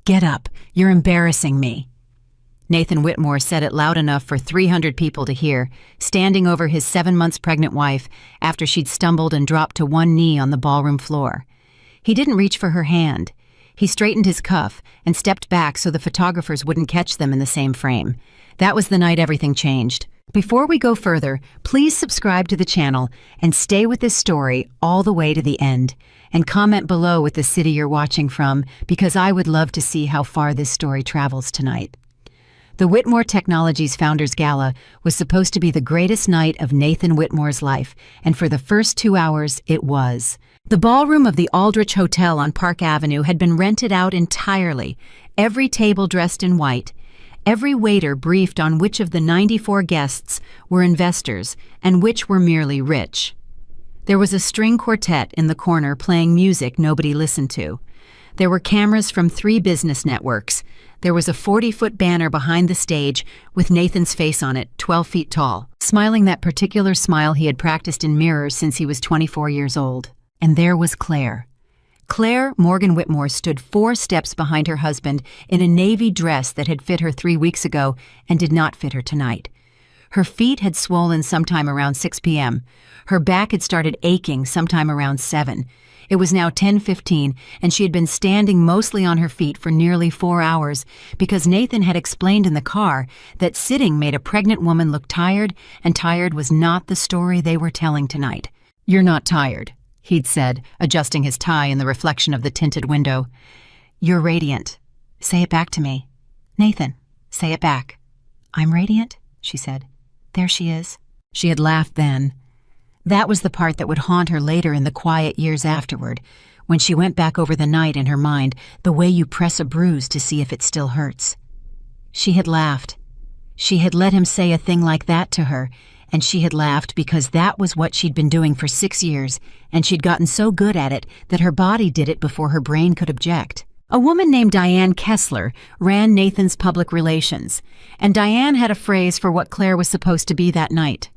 Get up. You're embarrassing me." Nathan Whitmore said it loud enough for 300 people to hear, standing over his 7 months pregnant wife after she'd stumbled and dropped to one knee on the ballroom floor. He didn't reach for her hand. He straightened his cuff and stepped back so the photographers wouldn't catch them in the same frame. That was the night everything changed. Before we go further, please subscribe to the channel and stay with this story all the way to the end. And comment below with the city you're watching from, because I would love to see how far this story travels tonight. The Whitmore Technologies Founders Gala was supposed to be the greatest night of Nathan Whitmore's life, and for the first 2 hours, it was. The ballroom of the Aldrich Hotel on Park Avenue had been rented out entirely, every table dressed in white. Every waiter briefed on which of the 94 guests were investors and which were merely rich. There was a string quartet in the corner playing music nobody listened to. There were cameras from 3 business networks. There was a 40-foot banner behind the stage with Nathan's face on it, 12 feet tall, smiling that particular smile he had practiced in mirrors since he was 24 years old. And there was Claire. Claire Morgan Whitmore stood 4 steps behind her husband in a navy dress that had fit her 3 weeks ago and did not fit her tonight. Her feet had swollen sometime around 6 p.m. Her back had started aching sometime around 7. It was now 10:15, and she had been standing mostly on her feet for nearly 4 hours because Nathan had explained in the car that sitting made a pregnant woman look tired, and tired was not the story they were telling tonight. "You're not tired," he'd said, adjusting his tie in the reflection of the tinted window. "You're radiant. Say it back to me. Nathan, say it back." "I'm radiant," she said. "There she is." She had laughed then. That was the part that would haunt her later in the quiet years afterward, when she went back over the night in her mind, the way you press a bruise to see if it still hurts. She had laughed. She had let him say a thing like that to her, and she had laughed because that was what she'd been doing for 6 years, and she'd gotten so good at it that her body did it before her brain could object. A woman named Diane Kessler ran Nathan's public relations, and Diane had a phrase for what Claire was supposed to be that night.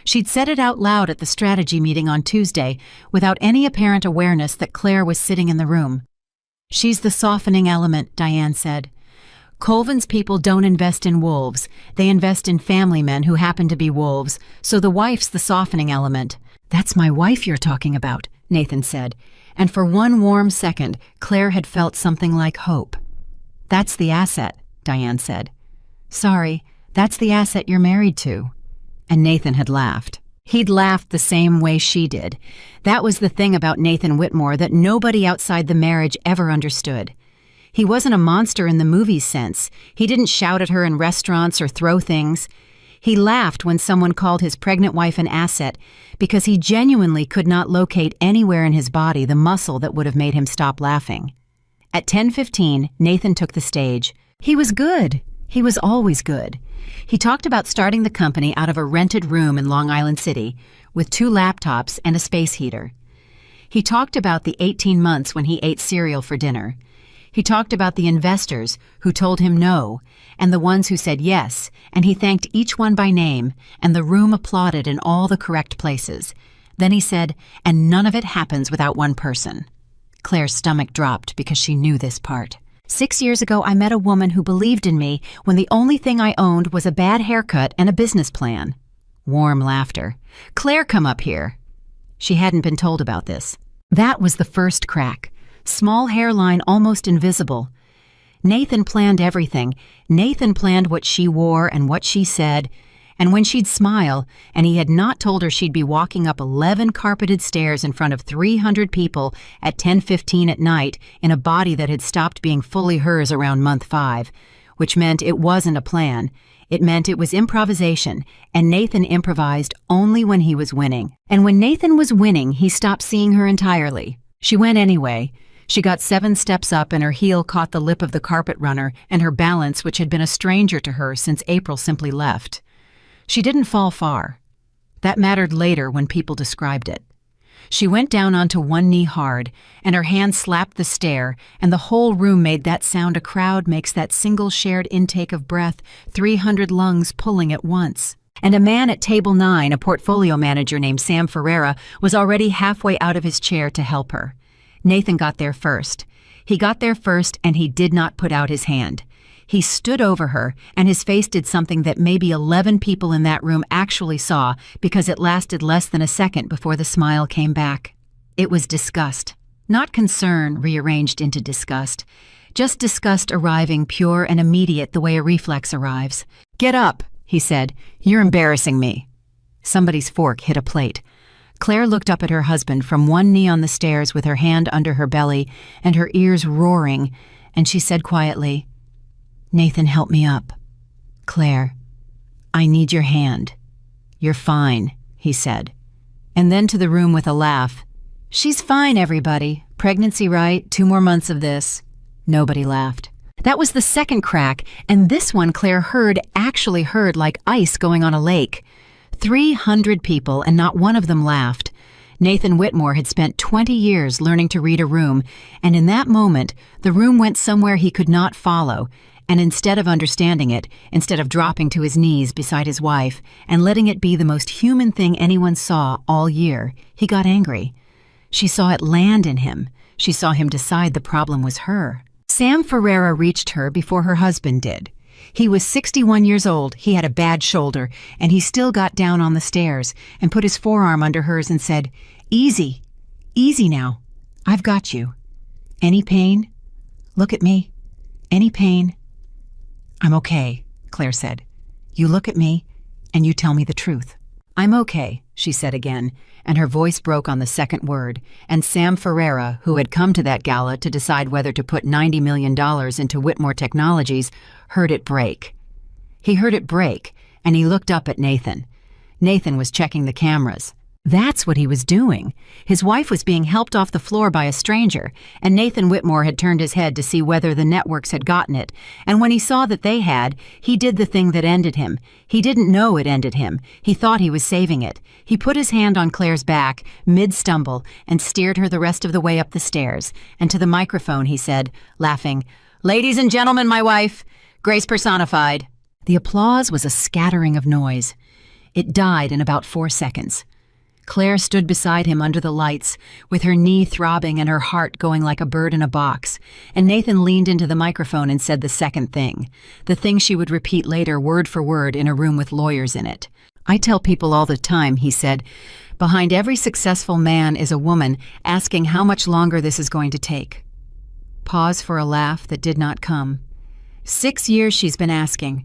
She'd said it out loud at the strategy meeting on Tuesday without any apparent awareness that Claire was sitting in the room. "She's the softening element," Diane said. "Colvin's people don't invest in wolves. They invest in family men who happen to be wolves, so the wife's the softening element." "That's my wife you're talking about," Nathan said, and for one warm second, Claire had felt something like hope. "That's the asset," Diane said. "Sorry, that's the asset you're married to." And Nathan had laughed. He'd laughed the same way she did. That was the thing about Nathan Whitmore that nobody outside the marriage ever understood. He wasn't a monster in the movie sense. He didn't shout at her in restaurants or throw things. He laughed when someone called his pregnant wife an asset because he genuinely could not locate anywhere in his body the muscle that would have made him stop laughing. At 10:15, Nathan took the stage. He was good. He was always good. He talked about starting the company out of a rented room in Long Island City with 2 laptops and a space heater. He talked about the 18 months when he ate cereal for dinner. He talked about the investors who told him no and the ones who said yes, and he thanked each one by name, and the room applauded in all the correct places. Then he said, "And none of it happens without one person." Claire's stomach dropped because she knew this part. "6 years ago, I met a woman who believed in me when the only thing I owned was a bad haircut and a business plan." Warm laughter. "Claire, come up here." She hadn't been told about this. That was the first crack. Small hairline almost invisible. Nathan planned everything. Nathan planned what she wore and what she said. And when she'd smile, and he had not told her she'd be walking up 11 carpeted stairs in front of 300 people at 10:15 at night in a body that had stopped being fully hers around month 5, which meant it wasn't a plan. It meant it was improvisation, and Nathan improvised only when he was winning. And when Nathan was winning, he stopped seeing her entirely. She went anyway. She got 7 steps up and her heel caught the lip of the carpet runner, and her balance, which had been a stranger to her since April, simply left. She didn't fall far. That mattered later when people described it. She went down onto one knee hard, and her hand slapped the stair, and the whole room made that sound a crowd makes that single shared intake of breath, 300 lungs pulling at once. And a man at table 9, a portfolio manager named Sam Ferreira, was already halfway out of his chair to help her. Nathan got there first. He got there first and he did not put out his hand. He stood over her, and his face did something that maybe 11 people in that room actually saw because it lasted less than a second before the smile came back. It was disgust. Not concern rearranged into disgust. Just disgust arriving pure and immediate the way a reflex arrives. "Get up," he said. "You're embarrassing me." Somebody's fork hit a plate. Claire looked up at her husband from one knee on the stairs with her hand under her belly and her ears roaring, and she said quietly, "Nathan, help me up." "Claire, I need your hand." "You're fine," he said. And then to the room with a laugh, "She's fine, everybody. Pregnancy, right? 2 more months of this." Nobody laughed. That was the second crack, and this one Claire actually heard like ice going on a lake. 300 people, and not one of them laughed. Nathan Whitmore had spent 20 years learning to read a room, and in that moment, the room went somewhere he could not follow, and instead of understanding it, instead of dropping to his knees beside his wife and letting it be the most human thing anyone saw all year, he got angry. She saw it land in him. She saw him decide the problem was her. Sam Ferreira reached her before her husband did. He was 61 years old, he had a bad shoulder, and he still got down on the stairs and put his forearm under hers and said, "Easy, easy now. I've got you. Any pain? Look at me. Any pain?" "I'm okay," Claire said. "You look at me and you tell me the truth." "I'm okay," she said again, and her voice broke on the second word, and Sam Ferreira, who had come to that gala to decide whether to put $90 million into Whitmore Technologies, heard it break. He heard it break, and he looked up at Nathan. Nathan was checking the cameras. That's what he was doing. His wife was being helped off the floor by a stranger, and Nathan Whitmore had turned his head to see whether the networks had gotten it, and when he saw that they had, he did the thing that ended him. He didn't know it ended him. He thought he was saving it. He put his hand on Claire's back, mid-stumble, and steered her the rest of the way up the stairs, and to the microphone he said, laughing, "Ladies and gentlemen, my wife, Grace personified." The applause was a scattering of noise. It died in about 4 seconds. Claire stood beside him under the lights, with her knee throbbing and her heart going like a bird in a box, and Nathan leaned into the microphone and said the second thing, the thing she would repeat later word for word in a room with lawyers in it. "I tell people all the time," he said, "behind every successful man is a woman asking how much longer this is going to take." Pause for a laugh that did not come. 6 years she's been asking.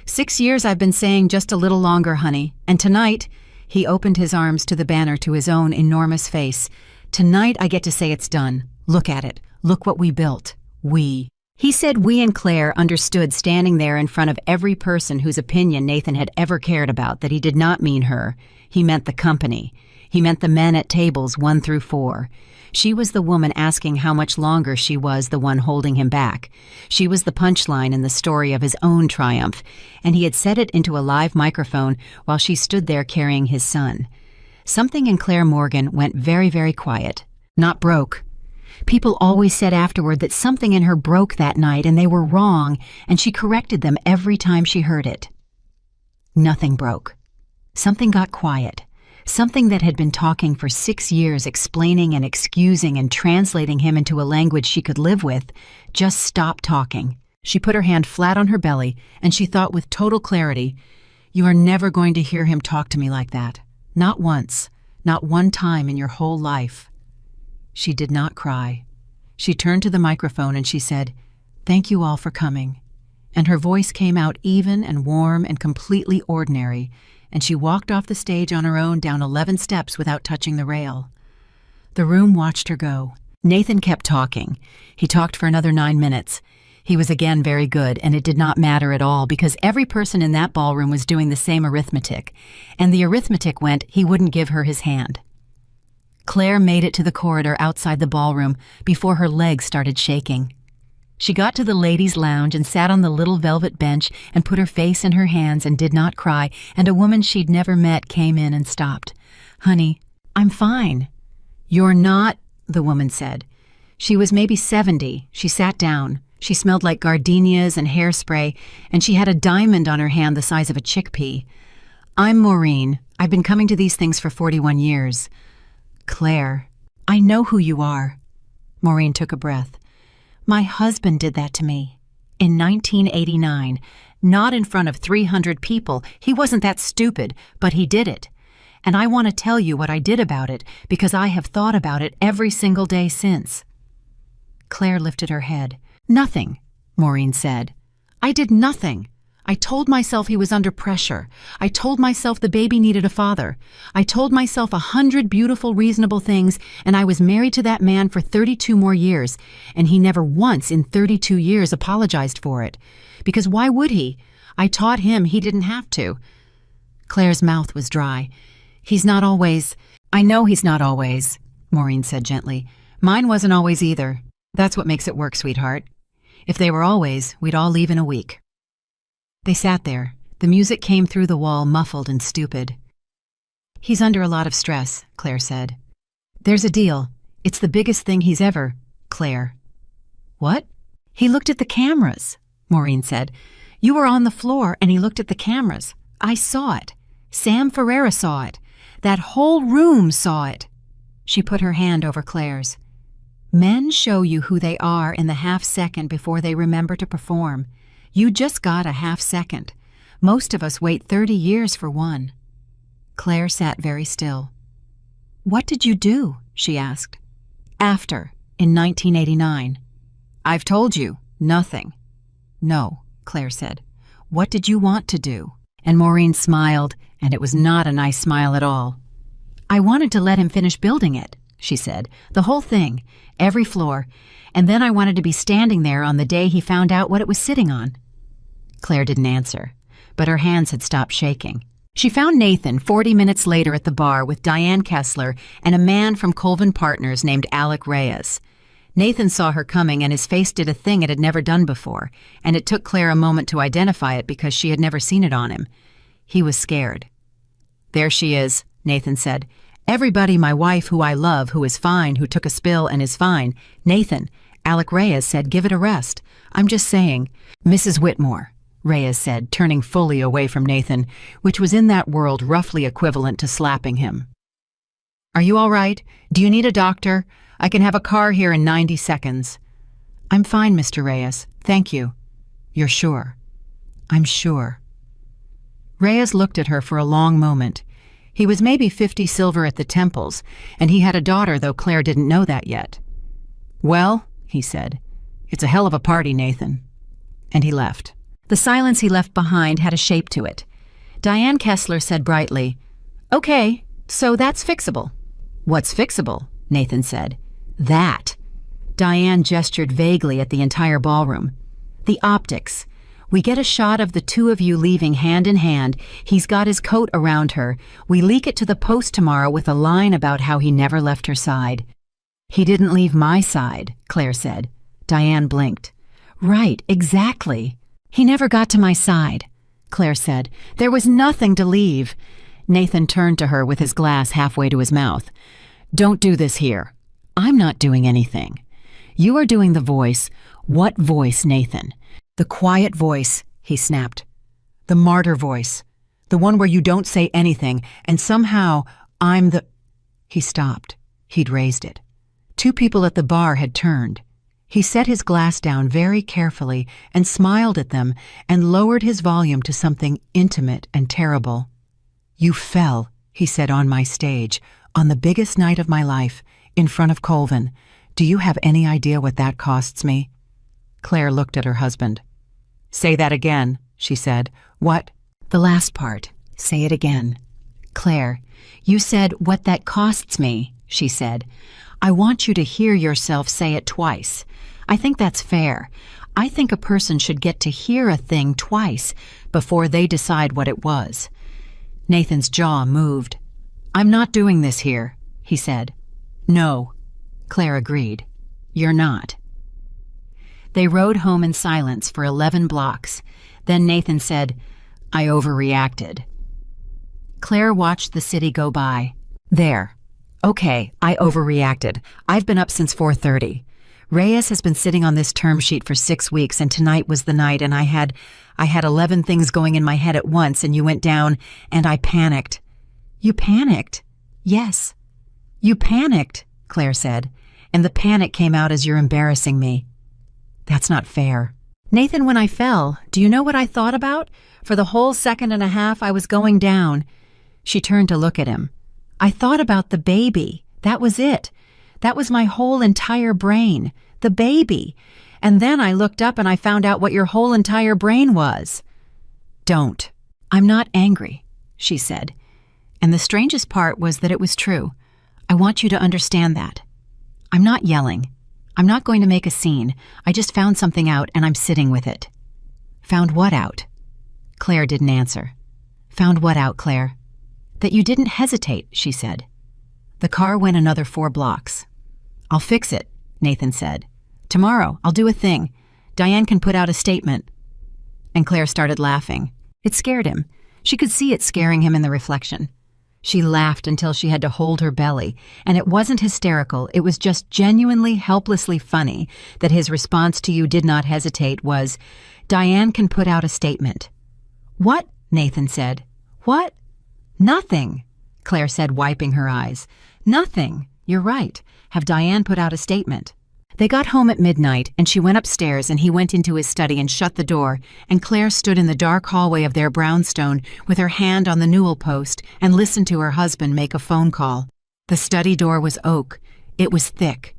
6 years I've been saying just a little longer, honey, and tonight, he opened his arms to the banner to his own enormous face. "Tonight I get to say it's done. Look at it. Look what we built. We." He said we and Claire understood standing there in front of every person whose opinion Nathan had ever cared about that he did not mean her. He meant the company. He meant the men at tables 1 through 4. She was the woman asking how much longer she was the one holding him back. She was the punchline in the story of his own triumph, and he had said it into a live microphone while she stood there carrying his son. Something in Claire Morgan went very, very quiet. Not broke. People always said afterward that something in her broke that night and they were wrong, and she corrected them every time she heard it. Nothing broke. Something got quiet. Something that had been talking for 6 years, explaining and excusing and translating him into a language she could live with, just stopped talking. She put her hand flat on her belly, and she thought with total clarity, "You are never going to hear him talk to me like that. Not once. Not one time in your whole life." She did not cry. She turned to the microphone and she said, "Thank you all for coming." And her voice came out even and warm and completely ordinary, and she walked off the stage on her own down 11 steps without touching the rail. The room watched her go. Nathan kept talking. He talked for another 9 minutes. He was again very good, and it did not matter at all because every person in that ballroom was doing the same arithmetic, and the arithmetic went he wouldn't give her his hand. Claire made it to the corridor outside the ballroom before her legs started shaking. She got to the ladies' lounge and sat on the little velvet bench and put her face in her hands and did not cry, and a woman she'd never met came in and stopped. "Honey, I'm fine." "You're not," the woman said. She was maybe 70. She sat down. She smelled like gardenias and hairspray, and she had a diamond on her hand the size of a chickpea. "I'm Maureen. I've been coming to these things for 41 years. "Claire, I know who you are." Maureen took a breath. My husband did that to me. In 1989. Not in front of 300 people. He wasn't that stupid, but he did it. And I want to tell you what I did about it because I have thought about it every single day since. Claire lifted her head. Nothing, Maureen said. I did nothing. I told myself he was under pressure. I told myself the baby needed a father. I told myself 100 beautiful, reasonable things, and I was married to that man for 32 more years, and he never once in 32 years apologized for it. Because why would he? I taught him he didn't have to. Claire's mouth was dry. He's not always. I know he's not always, Maureen said gently. Mine wasn't always either. That's what makes it work, sweetheart. If they were always, we'd all leave in a week. They sat there. The music came through the wall, muffled and stupid. He's under a lot of stress, Claire said. There's a deal. It's the biggest thing he's ever. Claire. What? He looked at the cameras, Maureen said. You were on the floor and he looked at the cameras. I saw it. Sam Ferreira saw it. That whole room saw it. She put her hand over Claire's. Men show you who they are in the half second before they remember to perform. You just got a half second. Most of us wait 30 years for one. Claire sat very still. What did you do? She asked. After, in 1989. I've told you, nothing. No, Claire said. What did you want to do? And Maureen smiled, and it was not a nice smile at all. I wanted to let him finish building it, she said. The whole thing, every floor. And then I wanted to be standing there on the day he found out what it was sitting on. Claire didn't answer, but her hands had stopped shaking. She found Nathan 40 minutes later at the bar with Diane Kessler and a man from Colvin Partners named Alec Reyes. Nathan saw her coming and his face did a thing it had never done before, and it took Claire a moment to identify it because she had never seen it on him. He was scared. There she is, Nathan said. Everybody my wife who I love, who is fine, who took a spill and is fine. Nathan, Alec Reyes said, give it a rest. I'm just saying. Mrs. Whitmore, Reyes said, turning fully away from Nathan, which was in that world roughly equivalent to slapping him. Are you all right? Do you need a doctor? I can have a car here in 90 seconds. I'm fine, Mr. Reyes. Thank you. You're sure? I'm sure. Reyes looked at her for a long moment. He was maybe 50 silver at the temples, and he had a daughter, though Claire didn't know that yet. Well, he said, it's a hell of a party, Nathan. And he left. The silence he left behind had a shape to it. Diane Kessler said brightly, Okay, so that's fixable. What's fixable? Nathan said. That. Diane gestured vaguely at the entire ballroom. The optics. We get a shot of the two of you leaving hand in hand. He's got his coat around her. We leak it to the Post tomorrow with a line about how he never left her side. He didn't leave my side, Claire said. Diane blinked. Right, exactly. He never got to my side, Claire said. There was nothing to leave. Nathan turned to her with his glass halfway to his mouth. Don't do this here. I'm not doing anything. You are doing the voice. What voice, Nathan? The quiet voice, he snapped. The martyr voice. The one where you don't say anything, and somehow I'm the... He stopped. He'd raised it. Two people at the bar had turned. He set his glass down very carefully and smiled at them and lowered his volume to something intimate and terrible. You fell, he said, on my stage, on the biggest night of my life, in front of Colvin. Do you have any idea what that costs me? Claire looked at her husband. Say that again, she said. What? The last part. Say it again. Claire, you said what that costs me, she said. I want you to hear yourself say it twice. I think that's fair. I think a person should get to hear a thing twice before they decide what it was. Nathan's jaw moved. I'm not doing this here, he said. No, Claire agreed. You're not. They rode home in silence for 11 blocks. Then Nathan said, I overreacted. Claire watched the city go by. There. Okay, I overreacted. I've been up since 4:30. Reyes has been sitting on this term sheet for 6 weeks, and tonight was the night, and I had 11 things going in my head at once, and you went down, and I panicked. You panicked? Yes. You panicked, Claire said, and the panic came out as you're embarrassing me. That's not fair. Nathan, when I fell, do you know what I thought about? For the whole second and a half I was going down. She turned to look at him. I thought about the baby. That was it. That was my whole entire brain. The baby. And then I looked up and I found out what your whole entire brain was. Don't. I'm not angry, she said. And the strangest part was that it was true. I want you to understand that. I'm not yelling. I'm not going to make a scene. I just found something out and I'm sitting with it. Found what out? Claire didn't answer. Found what out, Claire? That you didn't hesitate, she said. The car went another 4 blocks. I'll fix it, Nathan said. Tomorrow, I'll do a thing. Diane can put out a statement. And Claire started laughing. It scared him. She could see it scaring him in the reflection. She laughed until she had to hold her belly, and it wasn't hysterical, it was just genuinely, helplessly funny that his response to "you did not hesitate" was, Diane can put out a statement. What? Nathan said. What? Nothing, Claire said, wiping her eyes. Nothing. You're right. Have Diane put out a statement. They got home at midnight, and she went upstairs and he went into his study and shut the door, and Claire stood in the dark hallway of their brownstone with her hand on the newel post and listened to her husband make a phone call. The study door was oak. It was thick.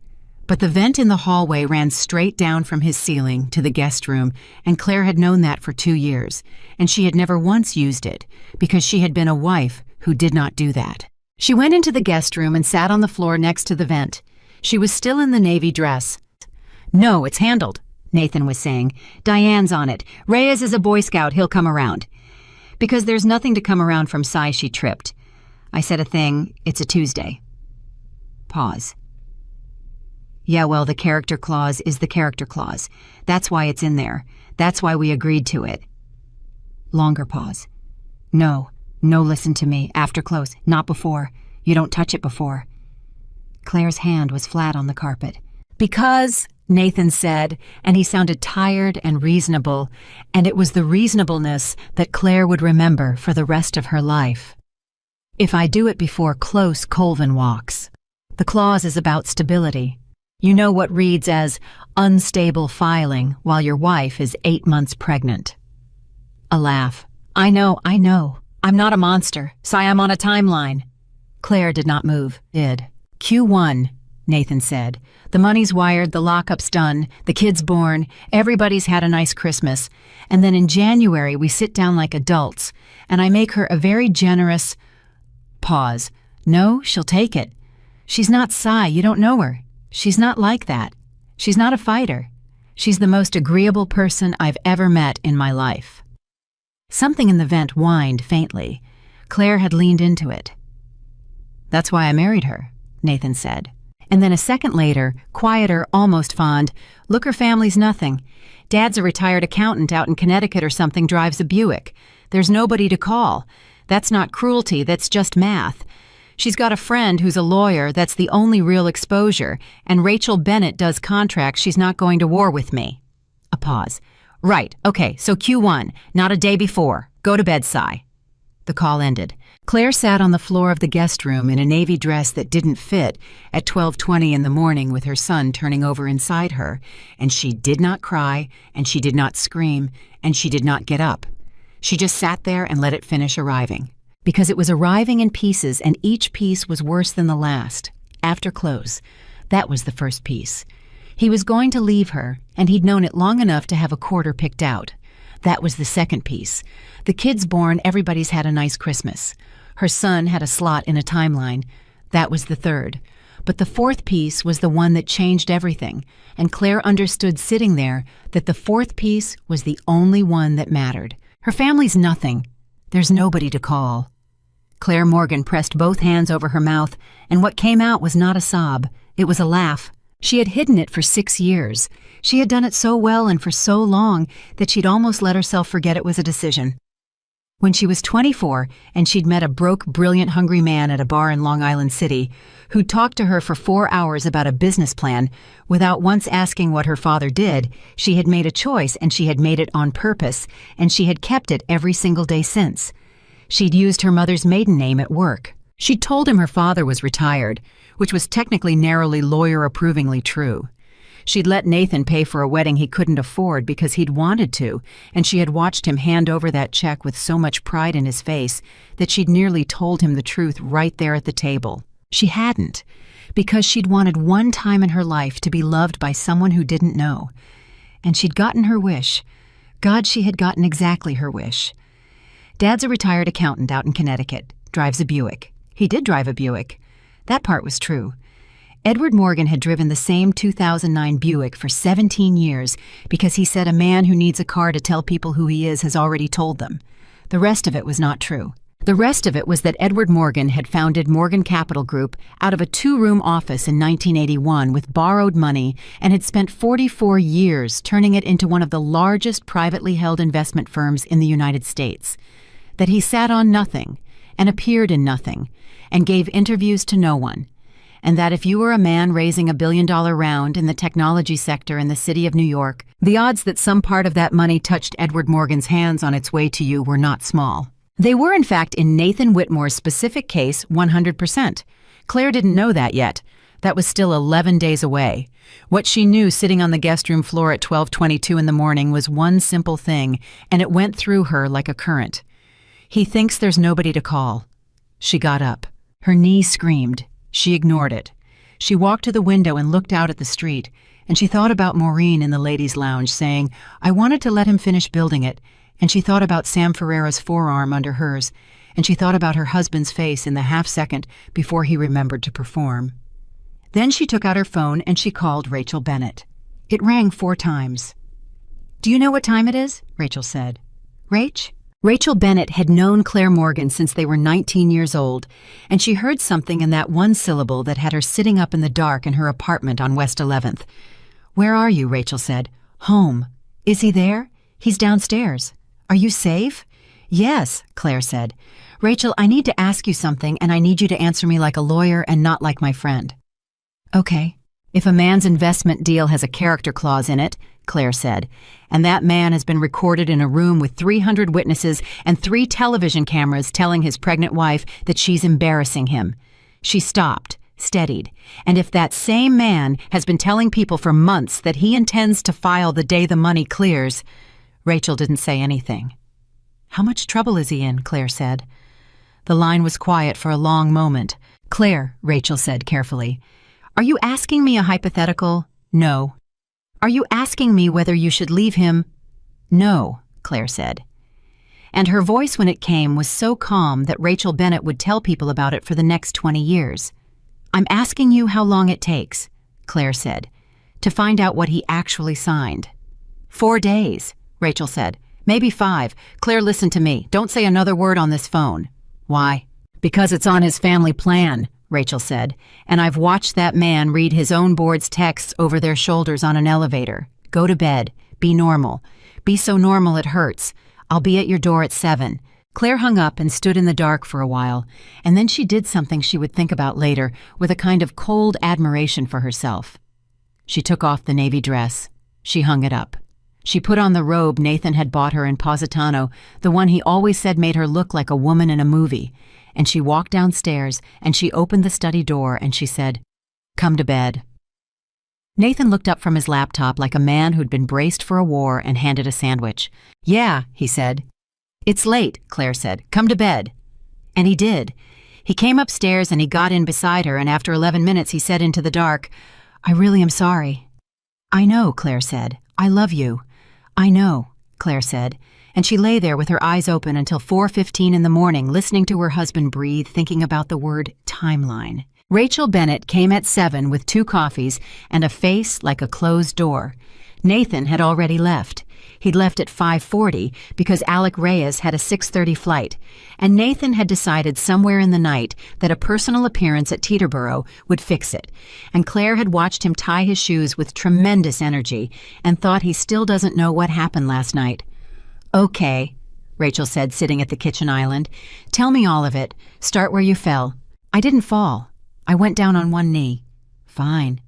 But the vent in the hallway ran straight down from his ceiling to the guest room, and Claire had known that for 2 years, and she had never once used it, because she had been a wife who did not do that. She went into the guest room and sat on the floor next to the vent. She was still in the navy dress. No, it's handled, Nathan was saying. Diane's on it. Reyes is a Boy Scout. He'll come around. Because there's nothing to come around from Cy, she tripped. I said a thing. It's a Tuesday. Pause. Yeah, well, the character clause is the character clause. That's why it's in there. That's why we agreed to it. Longer pause. No, listen to me. After close. Not before. You don't touch it before. Claire's hand was flat on the carpet. Because, Nathan said, and he sounded tired and reasonable, and it was the reasonableness that Claire would remember for the rest of her life. If I do it before close Colvin walks. The clause is about stability. You know what reads as unstable filing while your wife is 8 months pregnant. A laugh. I know. I'm not a monster. Cy, I'm on a timeline. Claire did not move. Q1, Nathan said. The money's wired, the lockup's done, the kid's born, everybody's had a nice Christmas, and then in January we sit down like adults, and I make her a very generous... Pause. No, she'll take it. She's not Cy, you don't know her. She's not like that. She's not a fighter. She's the most agreeable person I've ever met in my life. Something in the vent whined faintly. Claire had leaned into it. That's why I married her, Nathan said. And then a second later, quieter, almost fond, look, her family's nothing. Dad's a retired accountant out in Connecticut or something, drives a Buick. There's nobody to call. That's not cruelty, that's just math. She's got a friend who's a lawyer, that's the only real exposure, and Rachel Bennett does contracts, she's not going to war with me. A pause. Right, okay, so Q1, not a day before. Go to bed, Cy. The call ended. Claire sat on the floor of the guest room in a navy dress that didn't fit at 12:20 in the morning with her son turning over inside her, and she did not cry, and she did not scream, and she did not get up. She just sat there and let it finish arriving. Because it was arriving in pieces, and each piece was worse than the last. After close. That was the first piece. He was going to leave her, and he'd known it long enough to have a quarter picked out. That was the second piece. The kid's born, everybody's had a nice Christmas. Her son had a slot in a timeline. That was the third. But the fourth piece was the one that changed everything, and Claire understood sitting there that the fourth piece was the only one that mattered. Her family's nothing. There's nobody to call. Claire Morgan pressed both hands over her mouth, and what came out was not a sob. It was a laugh. She had hidden it for 6 years. She had done it so well and for so long that she'd almost let herself forget it was a decision. When she was 24 and she'd met a broke, brilliant, hungry man at a bar in Long Island City who talked to her for 4 hours about a business plan without once asking what her father did, she had made a choice, and she had made it on purpose, and she had kept it every single day since. She'd used her mother's maiden name at work. She'd told him her father was retired, which was technically narrowly lawyer-approvingly true. She'd let Nathan pay for a wedding he couldn't afford because he'd wanted to, and she had watched him hand over that check with so much pride in his face that she'd nearly told him the truth right there at the table. She hadn't, because she'd wanted one time in her life to be loved by someone who didn't know. And she'd gotten her wish. God, she had gotten exactly her wish. Dad's a retired accountant out in Connecticut, drives a Buick. He did drive a Buick. That part was true. Edward Morgan had driven the same 2009 Buick for 17 years because he said a man who needs a car to tell people who he is has already told them. The rest of it was not true. The rest of it was that Edward Morgan had founded Morgan Capital Group out of a 2-room office in 1981 with borrowed money and had spent 44 years turning it into one of the largest privately held investment firms in the United States. That he sat on nothing and appeared in nothing and gave interviews to no one. And that if you were a man raising $1 billion round in the technology sector in the city of New York, the odds that some part of that money touched Edward Morgan's hands on its way to you were not small. They were, in fact, in Nathan Whitmore's specific case, 100%. Claire didn't know that yet. That was still 11 days away. What she knew sitting on the guest room floor at 12:22 in the morning was one simple thing, and it went through her like a current. He thinks there's nobody to call. She got up. Her knees screamed. She ignored it. She walked to the window and looked out at the street, and she thought about Maureen in the ladies' lounge saying, "I wanted to let him finish building it," and she thought about Sam Ferreira's forearm under hers, and she thought about her husband's face in the half-second before he remembered to perform. Then she took out her phone and she called Rachel Bennett. It rang 4 times. "Do you know what time it is?" Rachel said. "Rach?" Rachel Bennett had known Claire Morgan since they were 19 years old, and she heard something in that one syllable that had her sitting up in the dark in her apartment on West 11th. "Where are you?" Rachel said. "Home." "Is he there?" "He's downstairs." "Are you safe?" "Yes," Claire said. "Rachel, I need to ask you something, and I need you to answer me like a lawyer and not like my friend." "Okay." "If a man's investment deal has a character clause in it," Claire said, "and that man has been recorded in a room with 300 witnesses and 3 television cameras telling his pregnant wife that she's embarrassing him." She stopped, steadied. "And if that same man has been telling people for months that he intends to file the day the money clears—" Rachel didn't say anything. "How much trouble is he in?" Claire said. The line was quiet for a long moment. "Claire," Rachel said carefully, "are you asking me a hypothetical?" "No." "Are you asking me whether you should leave him?" "No," Claire said. And her voice when it came was so calm that Rachel Bennett would tell people about it for the next 20 years. "I'm asking you how long it takes," Claire said, "to find out what he actually signed." 4 days, Rachel said. "Maybe 5. Claire, listen to me. Don't say another word on this phone." "Why?" "Because it's on his family plan," Rachel said, "and I've watched that man read his own board's texts over their shoulders on an elevator. Go to bed. Be normal. Be so normal it hurts. I'll be at your door at 7. Claire hung up and stood in the dark for a while, and then she did something she would think about later with a kind of cold admiration for herself. She took off the navy dress. She hung it up. She put on the robe Nathan had bought her in Positano, the one he always said made her look like a woman in a movie, and she walked downstairs and she opened the study door and she said, "Come to bed." Nathan looked up from his laptop like a man who'd been braced for a war and handed a sandwich. "Yeah," he said. "It's late," Claire said. "Come to bed." And he did. He came upstairs and he got in beside her, and after 11 minutes he said into the dark, "I really am sorry." "I know," Claire said. "I love you." "I know," Claire said. And she lay there with her eyes open until 4:15 in the morning, listening to her husband breathe, thinking about the word timeline. Rachel Bennett came at 7 with 2 coffees and a face like a closed door. Nathan had already left. He'd left at 5:40 because Alec Reyes had a 6:30 flight, and Nathan had decided somewhere in the night that a personal appearance at Teterboro would fix it, and Claire had watched him tie his shoes with tremendous energy and thought he still doesn't know what happened last night. "Okay," Rachel said, sitting at the kitchen island. "Tell me all of it. Start where you fell." "I didn't fall. I went down on one knee." "Fine."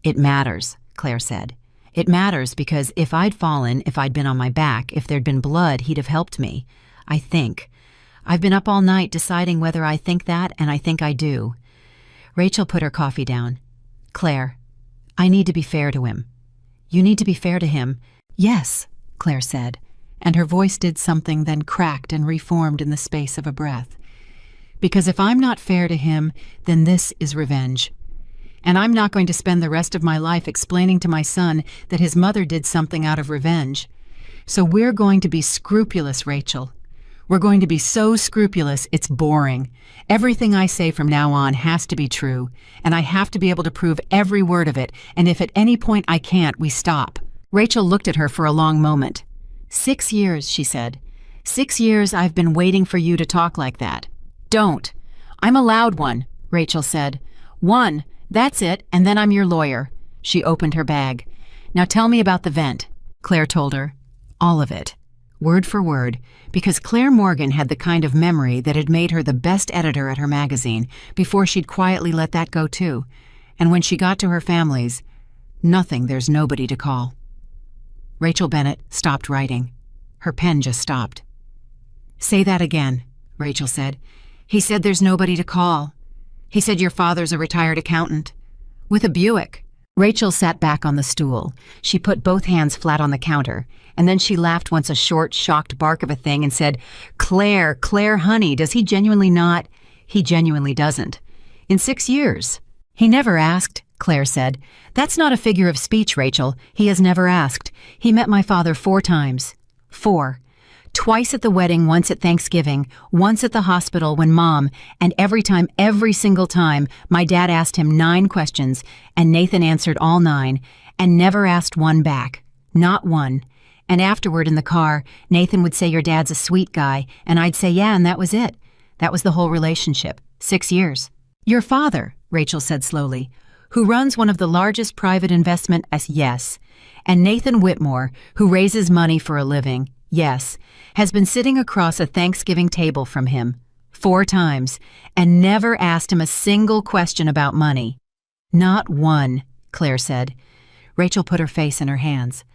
"It matters," Claire said. "It matters because if I'd fallen, if I'd been on my back, if there'd been blood, he'd have helped me. I think. I've been up all night deciding whether I think that, and I think I do." Rachel put her coffee down. "Claire, I need to be fair to him. You need to be fair to him." "Yes," Claire said, and her voice did something, then cracked and reformed in the space of a breath. "Because if I'm not fair to him, then this is revenge. And I'm not going to spend the rest of my life explaining to my son that his mother did something out of revenge. So we're going to be scrupulous, Rachel. We're going to be so scrupulous it's boring. Everything I say from now on has to be true, and I have to be able to prove every word of it, and if at any point I can't, we stop." Rachel looked at her for a long moment. 6 years, she said. 6 years I've been waiting for you to talk like that. "Don't. I'm allowed one," Rachel said. "One, that's it, and then I'm your lawyer." She opened her bag. "Now tell me about the vent," Claire told her. All of it. Word for word, because Claire Morgan had the kind of memory that had made her the best editor at her magazine before she'd quietly let that go too. And when she got to her family's, nothing, there's nobody to call. Rachel Bennett stopped writing. Her pen just stopped. "Say that again," Rachel said. "He said there's nobody to call. He said your father's a retired accountant. With a Buick." Rachel sat back on the stool. She put both hands flat on the counter, and then she laughed once, a short, shocked bark of a thing, and said, Claire, honey, does he genuinely not?" "He genuinely doesn't. In 6 years." "He never asked," Claire said. "That's not a figure of speech, Rachel. He has never asked. He met my father 4 times. 4. Twice at the wedding, once at Thanksgiving, once at the hospital when Mom, and every single time, my dad asked him 9 questions, and Nathan answered all 9, and never asked one back. Not one. And afterward in the car, Nathan would say your dad's a sweet guy, and I'd say yeah, and that was it. That was the whole relationship. 6 years. Your father," Rachel said slowly, "who runs one of the largest private investment yes, and Nathan Whitmore, who raises money for a living, yes, has been sitting across a Thanksgiving table from him 4 times and never asked him a single question about money." "Not one," Claire said. Rachel put her face in her hands.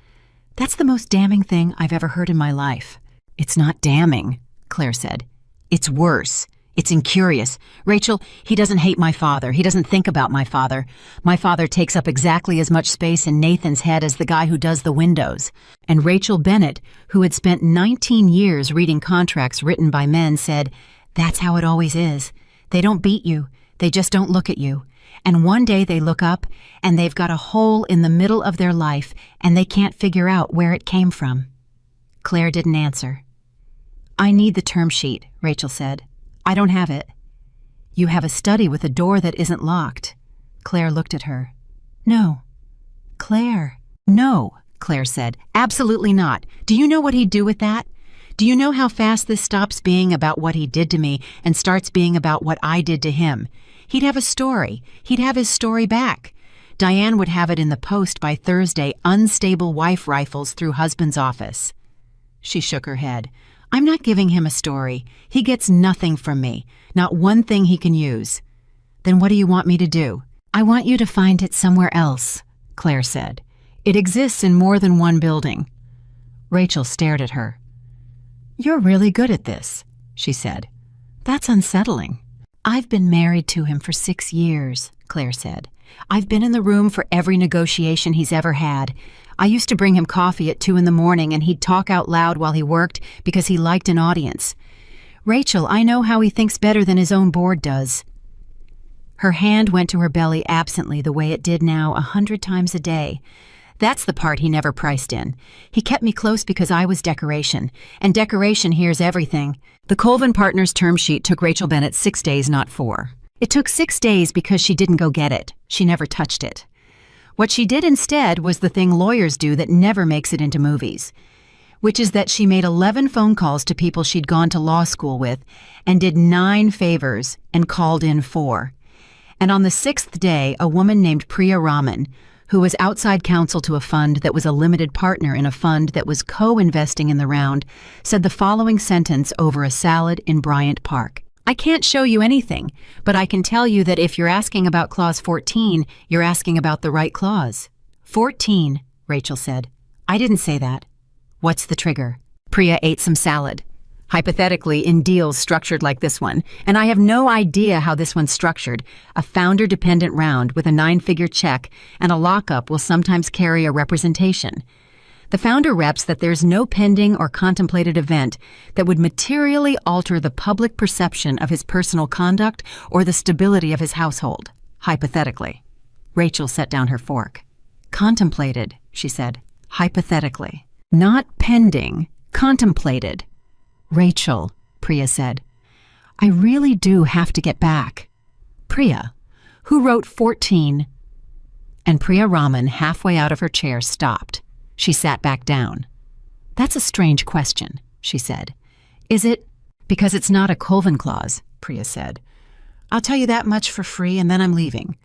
"That's the most damning thing I've ever heard in my life." "It's not damning," Claire said. "It's worse. It's incurious. Rachel, he doesn't hate my father. He doesn't think about my father. My father takes up exactly as much space in Nathan's head as the guy who does the windows." And Rachel Bennett, who had spent 19 years reading contracts written by men, said, "That's how it always is. They don't beat you. They just don't look at you. And one day they look up, and they've got a hole in the middle of their life, and they can't figure out where it came from." Claire didn't answer. "I need the term sheet," Rachel said. "I don't have it." "You have a study with a door that isn't locked." Claire looked at her. "No." "Claire." "No," Claire said. "Absolutely not. Do you know what he'd do with that? Do you know how fast this stops being about what he did to me and starts being about what I did to him? He'd have a story. He'd have his story back. Diane would have it in the Post by Thursday, unstable wife rifles through husband's office." She shook her head. "I'm not giving him a story. He gets nothing from me. Not one thing he can use." "Then what do you want me to do?" "I want you to find it somewhere else," Claire said. "It exists in more than one building." Rachel stared at her. "You're really good at this," she said. "That's unsettling." "I've been married to him for 6 years," Claire said. "I've been in the room for every negotiation he's ever had. I used to bring him coffee at 2 in the morning, and he'd talk out loud while he worked because he liked an audience. Rachel, I know how he thinks better than his own board does." Her hand went to her belly absently the way it did now 100 times a day. "That's the part he never priced in. He kept me close because I was decoration, and decoration hears everything." The Colvin Partners term sheet took Rachel Bennett 6 days, not 4. It took 6 days because she didn't go get it. She never touched it. What she did instead was the thing lawyers do that never makes it into movies, which is that she made 11 phone calls to people she'd gone to law school with and did 9 favors and called in 4. And on the 6th day, a woman named Priya Raman, who was outside counsel to a fund that was a limited partner in a fund that was co-investing in the round, said the following sentence over a salad in Bryant Park. "I can't show you anything, but I can tell you that if you're asking about Clause 14, you're asking about the right clause." 14, Rachel said. "I didn't say that." "What's the trigger?" Priya ate some salad. Hypothetically, in deals structured like this one, and I have no idea how this one's structured, a founder-dependent round with a 9-figure check and a lockup will sometimes carry a representation. The founder reps that there's no pending or contemplated event that would materially alter the public perception of his personal conduct or the stability of his household, hypothetically. Rachel set down her fork. Contemplated, she said. Hypothetically. Not pending, contemplated. Rachel, Priya said, I really do have to get back. Priya, who wrote 14? And Priya Raman, halfway out of her chair, stopped. She sat back down. That's a strange question, she said. Is it? Because it's not a Colvin clause, Priya said. I'll tell you that much for free and then I'm leaving.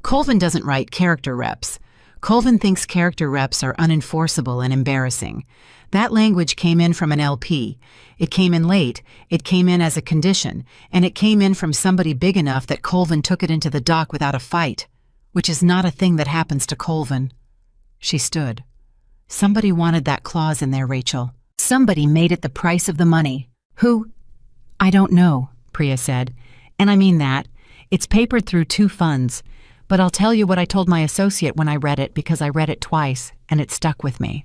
Colvin doesn't write character reps. Colvin thinks character reps are unenforceable and embarrassing. That language came in from an LP. It came in late, it came in as a condition, and it came in from somebody big enough that Colvin took it into the dock without a fight, which is not a thing that happens to Colvin. She stood. Somebody wanted that clause in there, Rachel. Somebody made it the price of the money. Who? I don't know, Priya said. And I mean that. It's papered through 2 funds. But I'll tell you what I told my associate when I read it because I read it twice, and it stuck with me.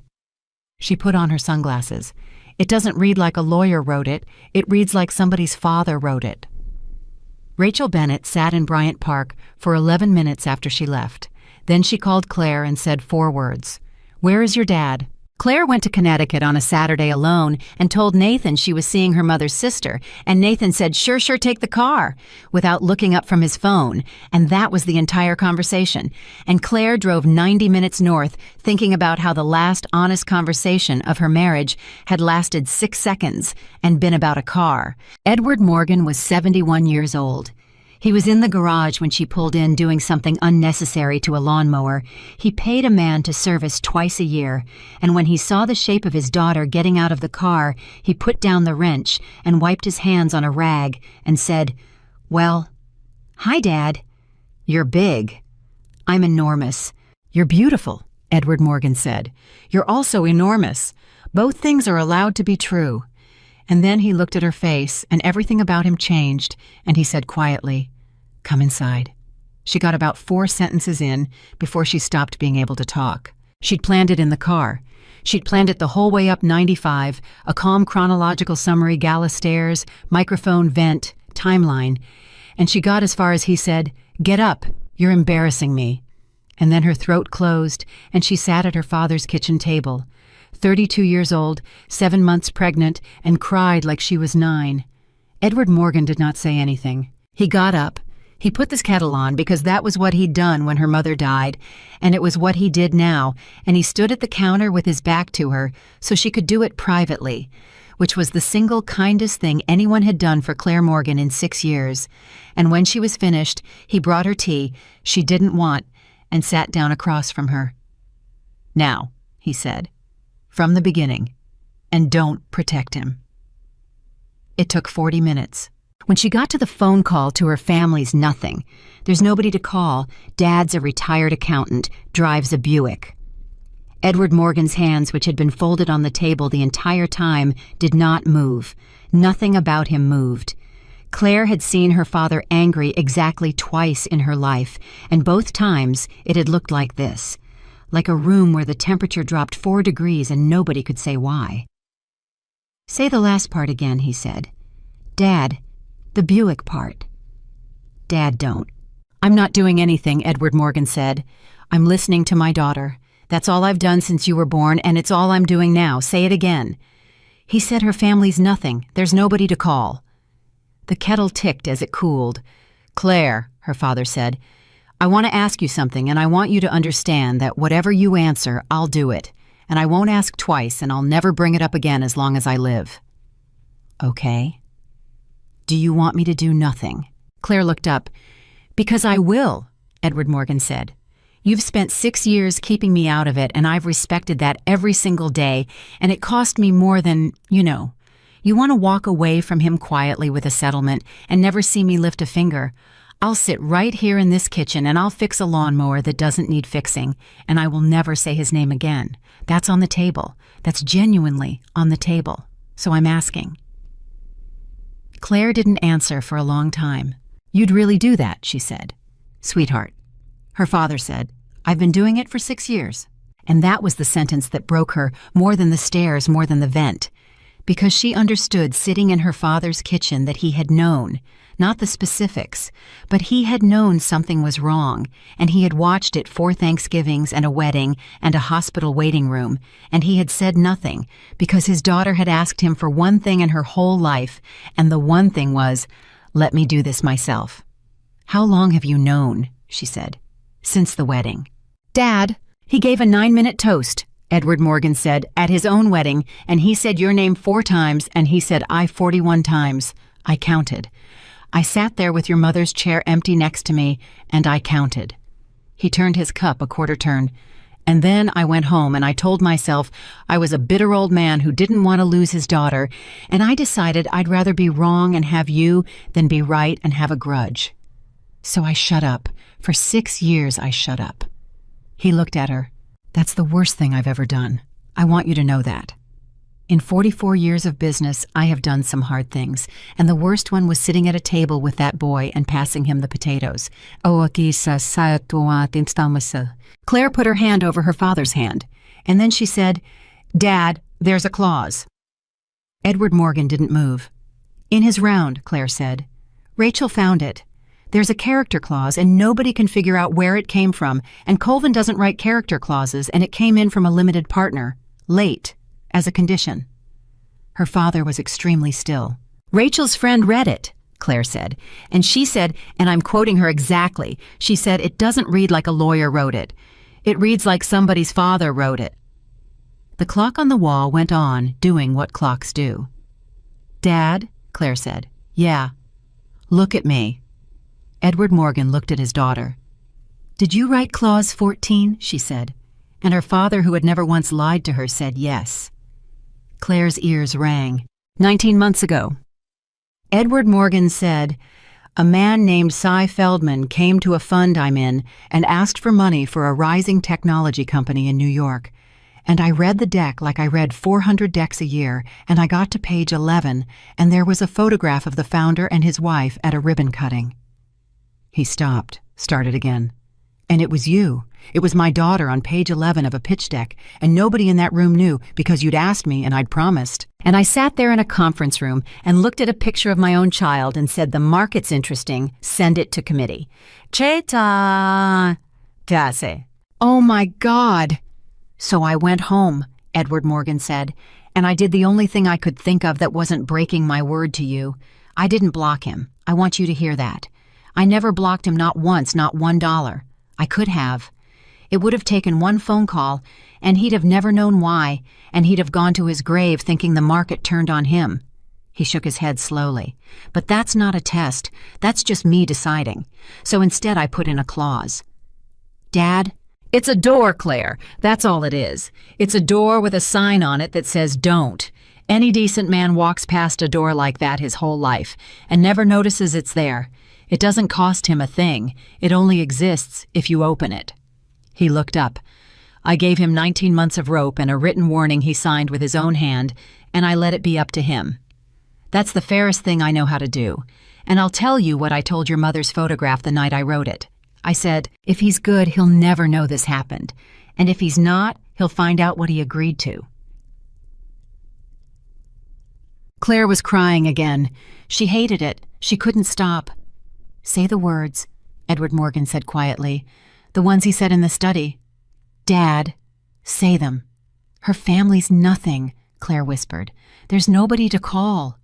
She put on her sunglasses. It doesn't read like a lawyer wrote it. It reads like somebody's father wrote it. Rachel Bennett sat in Bryant Park for 11 minutes after she left. Then she called Claire and said 4 words. Where is your dad? Claire went to Connecticut on a Saturday alone and told Nathan she was seeing her mother's sister, and Nathan said, sure, take the car, without looking up from his phone, and that was the entire conversation. And Claire drove 90 minutes north, thinking about how the last honest conversation of her marriage had lasted 6 seconds and been about a car. Edward Morgan was 71 years old. He was in the garage when she pulled in doing something unnecessary to a lawnmower. He paid a man to service twice a year, and when he saw the shape of his daughter getting out of the car, he put down the wrench and wiped his hands on a rag and said, Well, hi, Dad. You're big. I'm enormous. You're beautiful, Edward Morgan said. You're also enormous. Both things are allowed to be true. And then he looked at her face, and everything about him changed, and he said quietly, Come inside. She got about 4 sentences in before she stopped being able to talk. She'd planned it in the car. She'd planned it the whole way up 95, a calm chronological summary, gala stairs, microphone, vent, timeline. And she got as far as he said, Get up, you're embarrassing me. And then her throat closed, and she sat at her father's kitchen table. 32 years old, 7 months pregnant, and cried like she was 9. Edward Morgan did not say anything. He got up. He put this kettle on because that was what he'd done when her mother died, and it was what he did now, and he stood at the counter with his back to her so she could do it privately, which was the single kindest thing anyone had done for Claire Morgan in 6 years. And when she was finished, he brought her tea she didn't want and sat down across from her. Now, he said, from the beginning, and don't protect him. It took 40 minutes. When she got to the phone call to her family's nothing. There's nobody to call. Dad's a retired accountant, drives a Buick. Edward Morgan's hands, which had been folded on the table the entire time, did not move. Nothing about him moved. Claire had seen her father angry exactly twice in her life, and both times it had looked like this. Like a room where the temperature dropped 4 degrees and nobody could say why. Say the last part again, he said. Dad, the Buick part. Dad, don't. I'm not doing anything, Edward Morgan said. I'm listening to my daughter. That's all I've done since you were born, and it's all I'm doing now. Say it again. He said her family's nothing. There's nobody to call. The kettle ticked as it cooled. Claire, her father said, I want to ask you something, and I want you to understand that whatever you answer, I'll do it. And I won't ask twice, and I'll never bring it up again as long as I live. Okay. Do you want me to do nothing? Claire looked up. Because I will, Edward Morgan said. You've spent 6 years keeping me out of it, and I've respected that every single day, and it cost me more than, you know. You want to walk away from him quietly with a settlement and never see me lift a finger. I'll sit right here in this kitchen and I'll fix a lawnmower that doesn't need fixing, and I will never say his name again. That's on the table. That's genuinely on the table. So I'm asking, Claire didn't answer for a long time. "You'd really do that," she said. "Sweetheart." Her father said, "I've been doing it for 6 years." And that was the sentence that broke her more than the stairs, more than the vent. Because she understood sitting in her father's kitchen that he had known, not the specifics, but he had known something was wrong, and he had watched it 4 Thanksgivings and a wedding and a hospital waiting room, and he had said nothing because his daughter had asked him for one thing in her whole life, and the one thing was, "Let me do this myself." "How long have you known?" she said. "Since the wedding." "Dad, he gave a 9-minute toast," Edward Morgan said, "at his own wedding, and he said your name 4 times, and he said I 41 times. I counted. I sat there with your mother's chair empty next to me, and I counted." He turned his cup a quarter turn. "And then I went home, and I told myself I was a bitter old man who didn't want to lose his daughter, and I decided I'd rather be wrong and have you than be right and have a grudge. So I shut up. For 6 years I shut up." He looked at her. "That's the worst thing I've ever done. I want you to know that. In 44 years of business, I have done some hard things, and the worst one was sitting at a table with that boy and passing him the potatoes." Claire put her hand over her father's hand, and then she said, "Dad, there's a clause." Edward Morgan didn't move. "In his round," Claire said. "Rachel found it. There's a character clause, and nobody can figure out where it came from, and Colvin doesn't write character clauses, and it came in from a limited partner, late, as a condition." Her father was extremely still. "Rachel's friend read it," Claire said, "and she said, and I'm quoting her exactly, she said it doesn't read like a lawyer wrote it. It reads like somebody's father wrote it." The clock on the wall went on, doing what clocks do. "Dad," Claire said. "Yeah." "Look at me." Edward Morgan looked at his daughter. "Did you write Clause 14?" she said, and her father, who had never once lied to her, said yes. Claire's ears rang. 19 months ago. Edward Morgan said, "A man named Cy Feldman came to a fund I'm in and asked for money for a rising technology company in New York. And I read the deck like I read 400 decks a year, and I got to page 11, and there was a photograph of the founder and his wife at a ribbon cutting." He stopped, started again. "And it was you. It was my daughter on page 11 of a pitch deck, and nobody in that room knew because you'd asked me and I'd promised. And I sat there in a conference room and looked at a picture of my own child and said, the market's interesting, send it to committee. Cheta! Dase. Oh my God! So I went home," Edward Morgan said, "and I did the only thing I could think of that wasn't breaking my word to you. I didn't block him. I want you to hear that. I never blocked him, not once, not $1. I could have. It would have taken one phone call, and he'd have never known why, and he'd have gone to his grave thinking the market turned on him." He shook his head slowly. "But that's not a test. That's just me deciding. So instead I put in a clause." "Dad, it's a door, Claire. That's all it is. It's a door with a sign on it that says don't. Any decent man walks past a door like that his whole life and never notices it's there. It doesn't cost him a thing. It only exists if you open it." He looked up. "I gave him 19 months of rope and a written warning he signed with his own hand, and I let it be up to him. That's the fairest thing I know how to do. And I'll tell you what I told your mother's photograph the night I wrote it. I said, if he's good, he'll never know this happened. And if he's not, he'll find out what he agreed to." Claire was crying again. She hated it. She couldn't stop. "Say the words," Edward Morgan said quietly. "The ones he said in the study. Dad, say them." "Her family's nothing," Claire whispered. "There's nobody to call."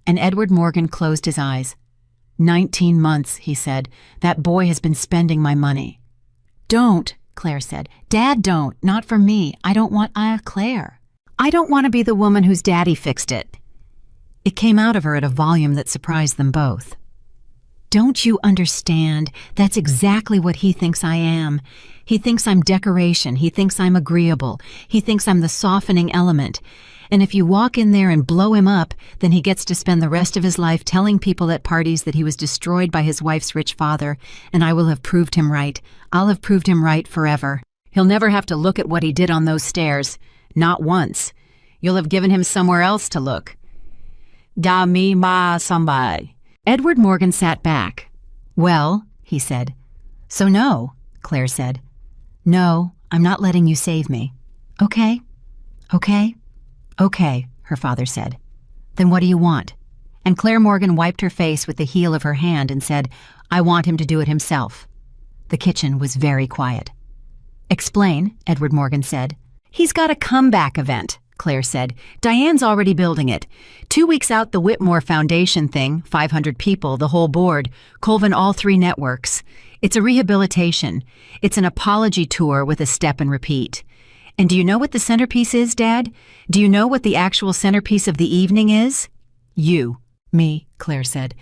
And Edward Morgan closed his eyes. 19 months, he said. "That boy has been spending my money." "Don't," Claire said. "Dad, don't. Not for me. I don't want Claire. I don't want to be the woman whose daddy fixed it." It came out of her at a volume that surprised them both. "Don't you understand? That's exactly what he thinks I am. He thinks I'm decoration. He thinks I'm agreeable. He thinks I'm the softening element. And if you walk in there and blow him up, then he gets to spend the rest of his life telling people at parties that he was destroyed by his wife's rich father, and I will have proved him right. I'll have proved him right forever. He'll never have to look at what he did on those stairs. Not once. You'll have given him somewhere else to look. Da mi ma somebody. Edward Morgan sat back. Well, he said. So no, Claire said. No, I'm not letting you save me. Okay, okay, okay, her father said. Then what do you want? And Claire Morgan wiped her face with the heel of her hand and said, I want him to do it himself. The kitchen was very quiet. Explain, Edward Morgan said. He's got a comeback event, Claire said. Diane's already building it. 2 weeks out, the Whitmore Foundation thing, 500 people, the whole board, Colvin all 3 networks. It's a rehabilitation. It's an apology tour with a step and repeat. And do you know what the centerpiece is, Dad? Do you know what the actual centerpiece of the evening is? You. Me, Claire said.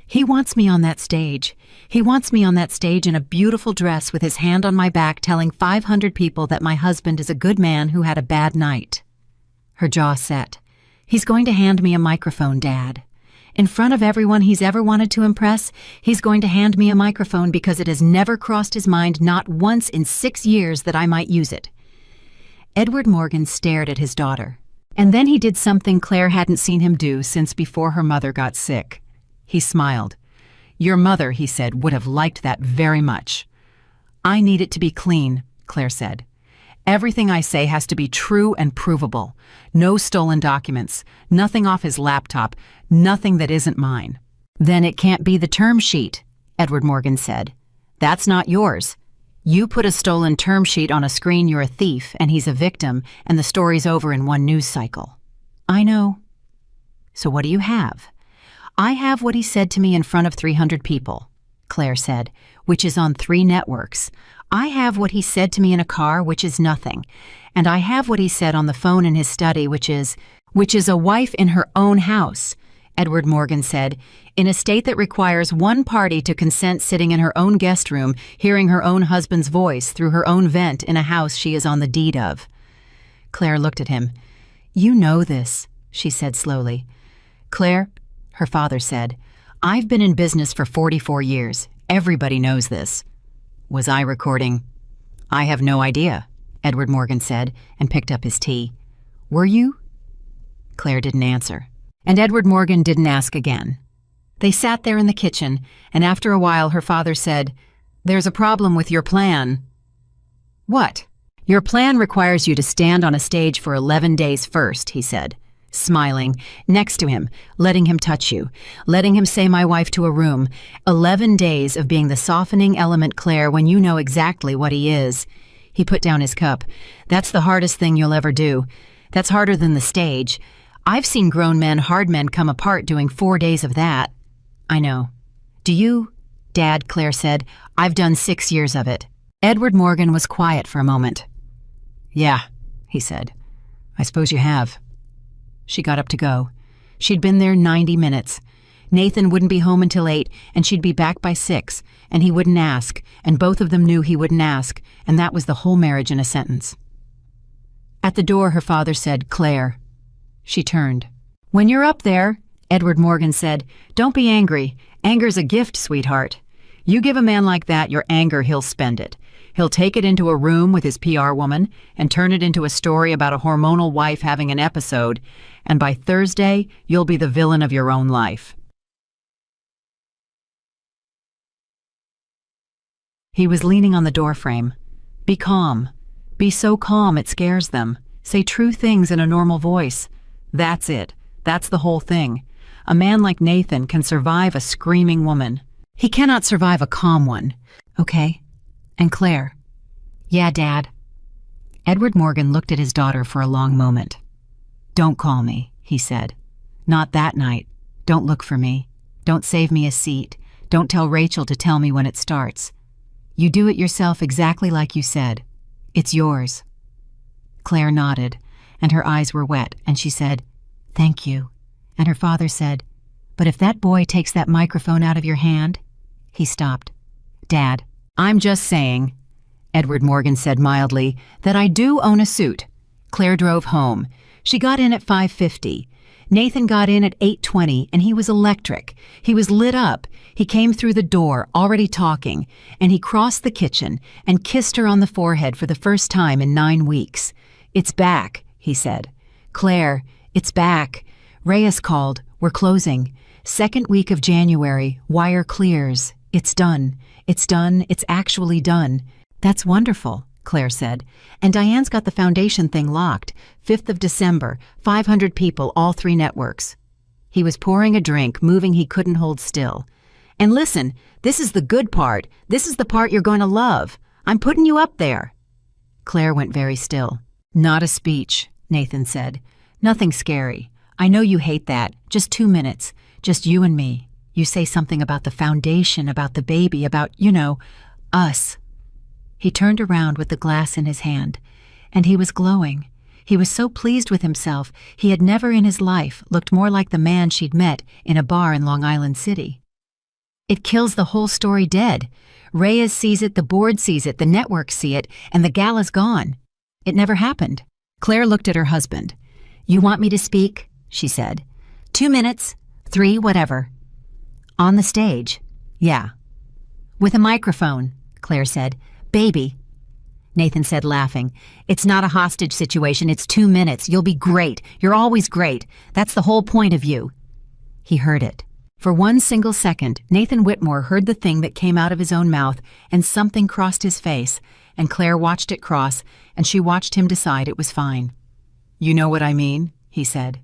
He wants me on that stage. He wants me on that stage in a beautiful dress with his hand on my back telling 500 people that my husband is a good man who had a bad night. Her jaw set. He's going to hand me a microphone, Dad. In front of everyone he's ever wanted to impress, he's going to hand me a microphone because it has never crossed his mind not once in 6 years that I might use it. Edward Morgan stared at his daughter. And then he did something Claire hadn't seen him do since before her mother got sick. He smiled. Your mother, he said, would have liked that very much. I need it to be clean, Claire said. Everything I say has to be true and provable. No stolen documents, nothing off his laptop, nothing that isn't mine. Then it can't be the term sheet, Edward Morgan said. That's not yours. You put a stolen term sheet on a screen, you're a thief, and he's a victim, and the story's over in one news cycle. I know. So what do you have? I have what he said to me in front of 300 people, Claire said, which is on 3 networks. I have what he said to me in a car, which is nothing. And I have what he said on the phone in his study, which is a wife in her own house, Edward Morgan said, in a state that requires one party to consent sitting in her own guest room, hearing her own husband's voice through her own vent in a house she is on the deed of. Claire looked at him. You know this, she said slowly. Claire, her father said, I've been in business for 44 years. Everybody knows this. Was I recording? I have no idea, Edward Morgan said, and picked up his tea. Were you? Claire didn't answer. And Edward Morgan didn't ask again. They sat there in the kitchen, and after a while her father said, There's a problem with your plan. What? Your plan requires you to stand on a stage for 11 days first, he said, smiling, next to him, letting him touch you, letting him say my wife to a room. 11 days of being the softening element, Claire, when you know exactly what he is. He put down his cup. That's the hardest thing you'll ever do. That's harder than the stage. I've seen grown men, hard men come apart doing 4 days of that. I know. Do you? Dad, Claire said. I've done 6 years of it. Edward Morgan was quiet for a moment. Yeah, he said. I suppose you have. She got up to go. She'd been there 90 minutes. Nathan wouldn't be home until 8, and she'd be back by 6, and he wouldn't ask, and both of them knew he wouldn't ask, and that was the whole marriage in a sentence. At the door, her father said, Claire. She turned. When you're up there, Edward Morgan said, don't be angry. Anger's a gift, sweetheart. You give a man like that your anger, he'll spend it. He'll take it into a room with his PR woman and turn it into a story about a hormonal wife having an episode, and by Thursday, you'll be the villain of your own life. He was leaning on the doorframe. Be calm. Be so calm it scares them. Say true things in a normal voice. That's it. That's the whole thing. A man like Nathan can survive a screaming woman. He cannot survive a calm one. Okay? And Claire. Yeah, Dad. Edward Morgan looked at his daughter for a long moment. Don't call me, he said. Not that night. Don't look for me. Don't save me a seat. Don't tell Rachel to tell me when it starts. You do it yourself exactly like you said. It's yours. Claire nodded, and her eyes were wet, and she said, Thank you. And her father said, But if that boy takes that microphone out of your hand... He stopped. Dad, I'm just saying, Edward Morgan said mildly, that I do own a suit. Claire drove home. She got in at 5:50. Nathan got in at 8:20, and he was electric. He was lit up. He came through the door, already talking, and he crossed the kitchen and kissed her on the forehead for the first time in 9 weeks. It's back, he said. Claire, it's back. Reyes called. We're closing. Second week of January, wire clears. It's done. It's done. It's actually done. That's wonderful, Claire said. And Diane's got the foundation thing locked. 5th of December, 500 people, all 3 networks. He was pouring a drink, moving he couldn't hold still. And listen, this is the good part. This is the part you're going to love. I'm putting you up there. Claire went very still. Not a speech, Nathan said. Nothing scary. I know you hate that. Just 2 minutes. Just you and me. You say something about the foundation, about the baby, about, us. He turned around with the glass in his hand, and he was glowing. He was so pleased with himself, he had never in his life looked more like the man she'd met in a bar in Long Island City. It kills the whole story dead. Reyes sees it, the board sees it, the networks see it, and the gala's gone. It never happened. Claire looked at her husband. You want me to speak? She said. 2 minutes, 3, whatever. On the stage. Yeah. With a microphone, Claire said. Baby. Nathan said, laughing. It's not a hostage situation. It's 2 minutes. You'll be great. You're always great. That's the whole point of you. He heard it. For one single second, Nathan Whitmore heard the thing that came out of his own mouth, and something crossed his face, and Claire watched it cross, and she watched him decide it was fine. You know what I mean? He said.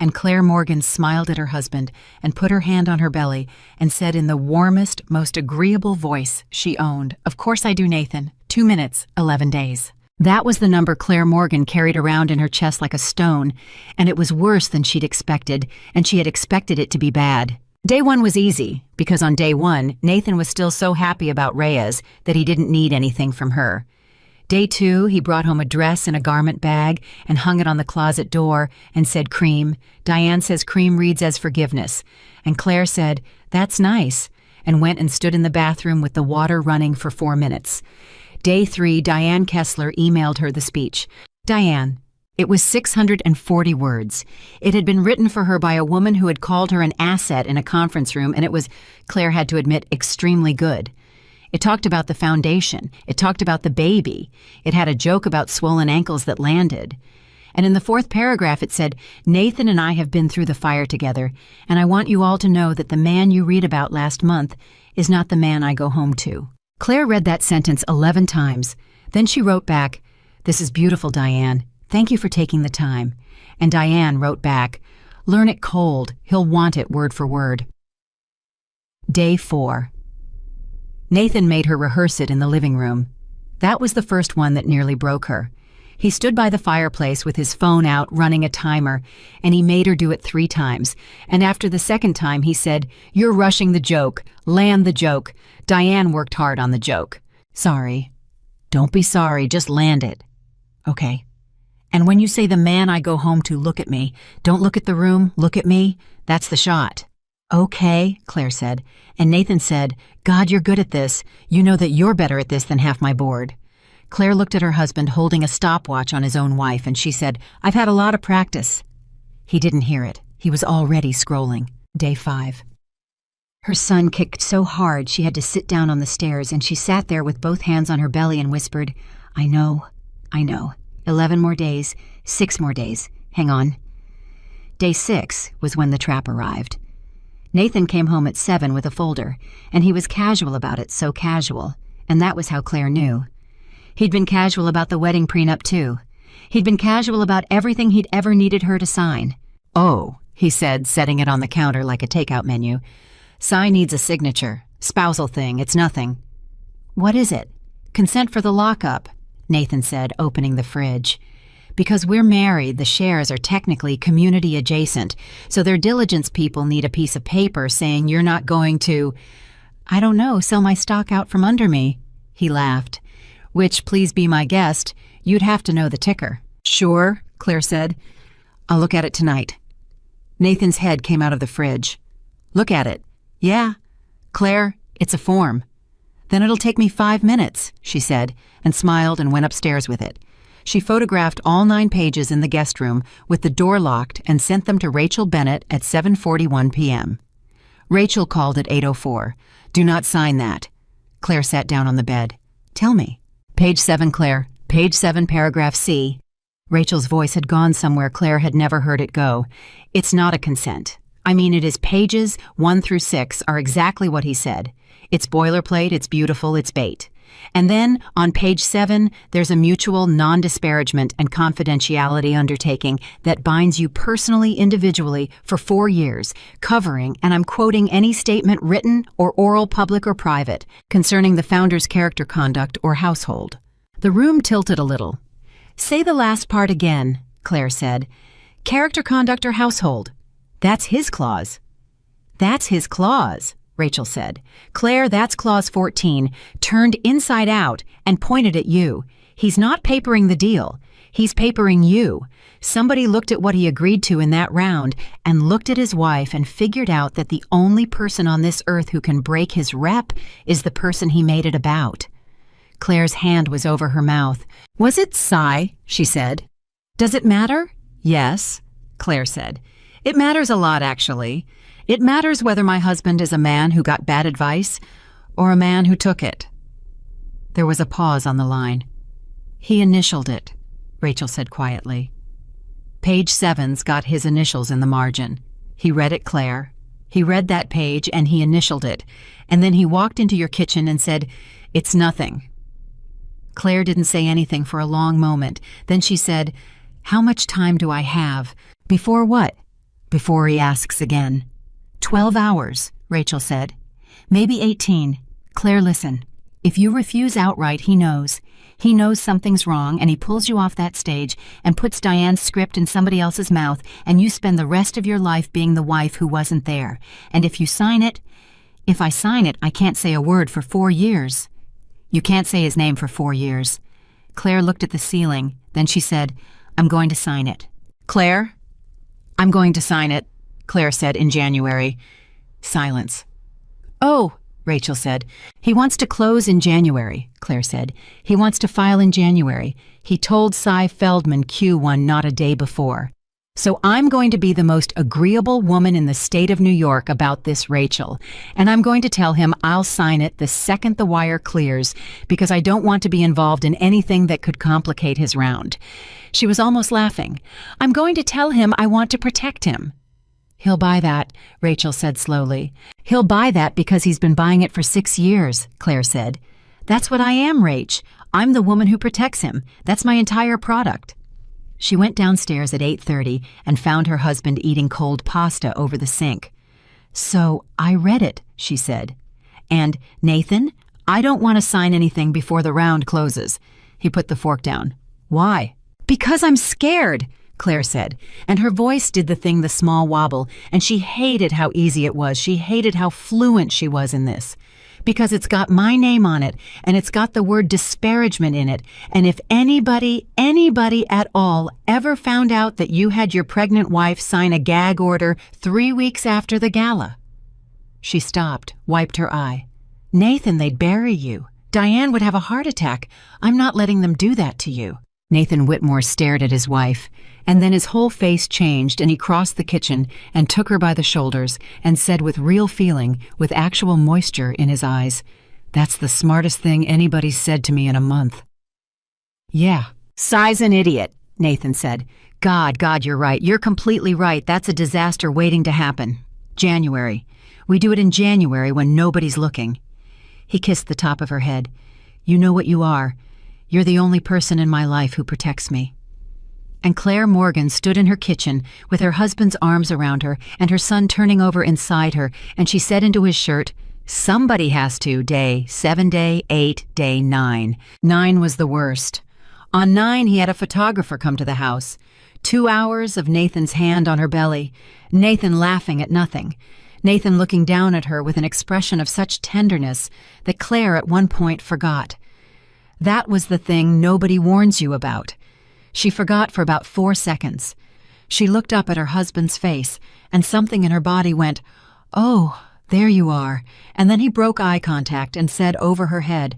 And Claire Morgan smiled at her husband and put her hand on her belly and said in the warmest, most agreeable voice she owned, Of course I do, Nathan. 2 minutes, 11 days. That was the number Claire Morgan carried around in her chest like a stone, and it was worse than she'd expected, and she had expected it to be bad. Day 1 was easy, because on day 1, Nathan was still so happy about Reyes that he didn't need anything from her. Day 2, he brought home a dress in a garment bag and hung it on the closet door and said cream. Diane says cream reads as forgiveness. And Claire said, that's nice, and went and stood in the bathroom with the water running for 4 minutes. Day 3, Diane Kessler emailed her the speech. Diane. It was 640 words. It had been written for her by a woman who had called her an asset in a conference room, and it was, Claire had to admit, extremely good. It talked about the foundation. It talked about the baby. It had a joke about swollen ankles that landed. And in the 4th paragraph it said, Nathan and I have been through the fire together, and I want you all to know that the man you read about last month is not the man I go home to. Claire read that sentence 11 times. Then she wrote back, This is beautiful, Diane. Thank you for taking the time. And Diane wrote back, Learn it cold. He'll want it word for word. Day 4. Nathan made her rehearse it in the living room. That was the first one that nearly broke her. He stood by the fireplace with his phone out running a timer, and he made her do it 3 times. And after the 2nd time he said, You're rushing the joke. Land the joke. Diane worked hard on the joke. Sorry. Don't be sorry, just land it. Okay. And when you say the man I go home to, look at me. Don't look at the room, look at me. That's the shot. Okay, Claire said. And Nathan said, God, you're good at this. You know that you're better at this than half my board. Claire looked at her husband holding a stopwatch on his own wife, and she said, I've had a lot of practice. He didn't hear it. He was already scrolling. Day 5. Her son kicked so hard she had to sit down on the stairs, and she sat there with both hands on her belly and whispered, I know. 11 more days, 6 more days. Hang on. Day 6 was when the trap arrived. Nathan came home at 7 with a folder, and he was casual about it, so casual, and that was how Claire knew. He'd been casual about the wedding prenup, too. He'd been casual about everything he'd ever needed her to sign. Oh, he said, setting it on the counter like a takeout menu. Sign needs a signature. Spousal thing, it's nothing. What is it? Consent for the lockup, Nathan said, opening the fridge. Because we're married, the shares are technically community adjacent, so their diligence people need a piece of paper saying you're not going to, I don't know, sell my stock out from under me. He laughed. Which, please be my guest, you'd have to know the ticker. Sure, Claire said. I'll look at it tonight. Nathan's head came out of the fridge. Look at it. Yeah. Claire, it's a form. Then it'll take me 5 minutes, she said, and smiled and went upstairs with it. She photographed all 9 pages in the guest room with the door locked and sent them to Rachel Bennett at 7:41 p.m. Rachel called at 8:04. Do not sign that. Claire sat down on the bed. Tell me. Page 7, Claire. Page 7, paragraph C. Rachel's voice had gone somewhere Claire had never heard it go. It's not a consent. I mean, it is pages 1 through 6 are exactly what he said. It's boilerplate, it's beautiful, it's bait. And then, on page 7, there's a mutual non-disparagement and confidentiality undertaking that binds you personally, individually, for 4 years, covering, and I'm quoting, any statement written or oral, public or private, concerning the founder's character, conduct, or household. The room tilted a little. "Say the last part again," Claire said. "Character, conduct, or household. That's his clause." "That's his clause," Rachel said. "Claire, that's clause 14, turned inside out and pointed at you. He's not papering the deal. He's papering you. Somebody looked at what he agreed to in that round and looked at his wife and figured out that the only person on this earth who can break his rep is the person he made it about." Claire's hand was over her mouth. "Was it Cy?" she said. "Does it matter?" "Yes," Claire said. "It matters a lot, actually. It matters whether my husband is a man who got bad advice or a man who took it." There was a pause on the line. "He initialed it," Rachel said quietly. Page 7's got his initials in the margin. He read it, Claire. He read that page and he initialed it. And then he walked into your kitchen and said, "It's nothing." Claire didn't say anything for a long moment. Then she said, "How much time do I have?" "Before what?" "Before he asks again." 12 hours, Rachel said. "Maybe 18. Claire, listen. If you refuse outright, he knows. He knows something's wrong, and he pulls you off that stage and puts Diane's script in somebody else's mouth, and you spend the rest of your life being the wife who wasn't there. And if you sign it, if I sign it, I can't say a word for 4 years. You can't say his name for 4 years. Claire looked at the ceiling. Then she said, "I'm going to sign it." "Claire?" "I'm going to sign it," Claire said in January. Silence. "Oh," Rachel said. "He wants to close in January," Claire said. "He wants to file in January. He told Cy Feldman Q1 not a day before. So I'm going to be the most agreeable woman in the state of New York about this, Rachel. And I'm going to tell him I'll sign it the second the wire clears because I don't want to be involved in anything that could complicate his round." She was almost laughing. "I'm going to tell him I want to protect him." "He'll buy that," Rachel said slowly. "He'll buy that because he's been buying it for 6 years," Claire said. "That's what I am, Rach. I'm the woman who protects him. That's my entire product." She went downstairs at 8:30 and found her husband eating cold pasta over the sink. "So I read it," she said. "And, Nathan, I don't want to sign anything before the round closes." He put the fork down. "Why?" "Because I'm scared," Claire said, and her voice did the thing, the small wobble, and she hated how easy it was. She hated how fluent she was in this. "Because it's got my name on it, and it's got the word disparagement in it, and if anybody at all ever found out that you had your pregnant wife sign a gag order 3 weeks after the gala." She stopped, wiped her eye. "Nathan, they'd bury you. Diane would have a heart attack. I'm not letting them do that to you." Nathan Whitmore stared at his wife, and then his whole face changed and he crossed the kitchen and took her by the shoulders and said with real feeling, with actual moisture in his eyes, "That's the smartest thing anybody's said to me in a month." "Yeah, Cy's an idiot," Nathan said. God, you're right. You're completely right. That's a disaster waiting to happen. January. We do it in January when nobody's looking." He kissed the top of her head. "You know what you are. You're the only person in my life who protects me." And Claire Morgan stood in her kitchen with her husband's arms around her and her son turning over inside her, and she said into his shirt, "Somebody has to, day 7, day 8, day 9. 9 was the worst. On 9, he had a photographer come to the house. 2 hours of Nathan's hand on her belly, Nathan laughing at nothing, Nathan looking down at her with an expression of such tenderness that Claire at one point forgot. That was the thing nobody warns you about. She forgot for about 4 seconds. She looked up at her husband's face, and something in her body went, "Oh, there you are." And then he broke eye contact and said over her head,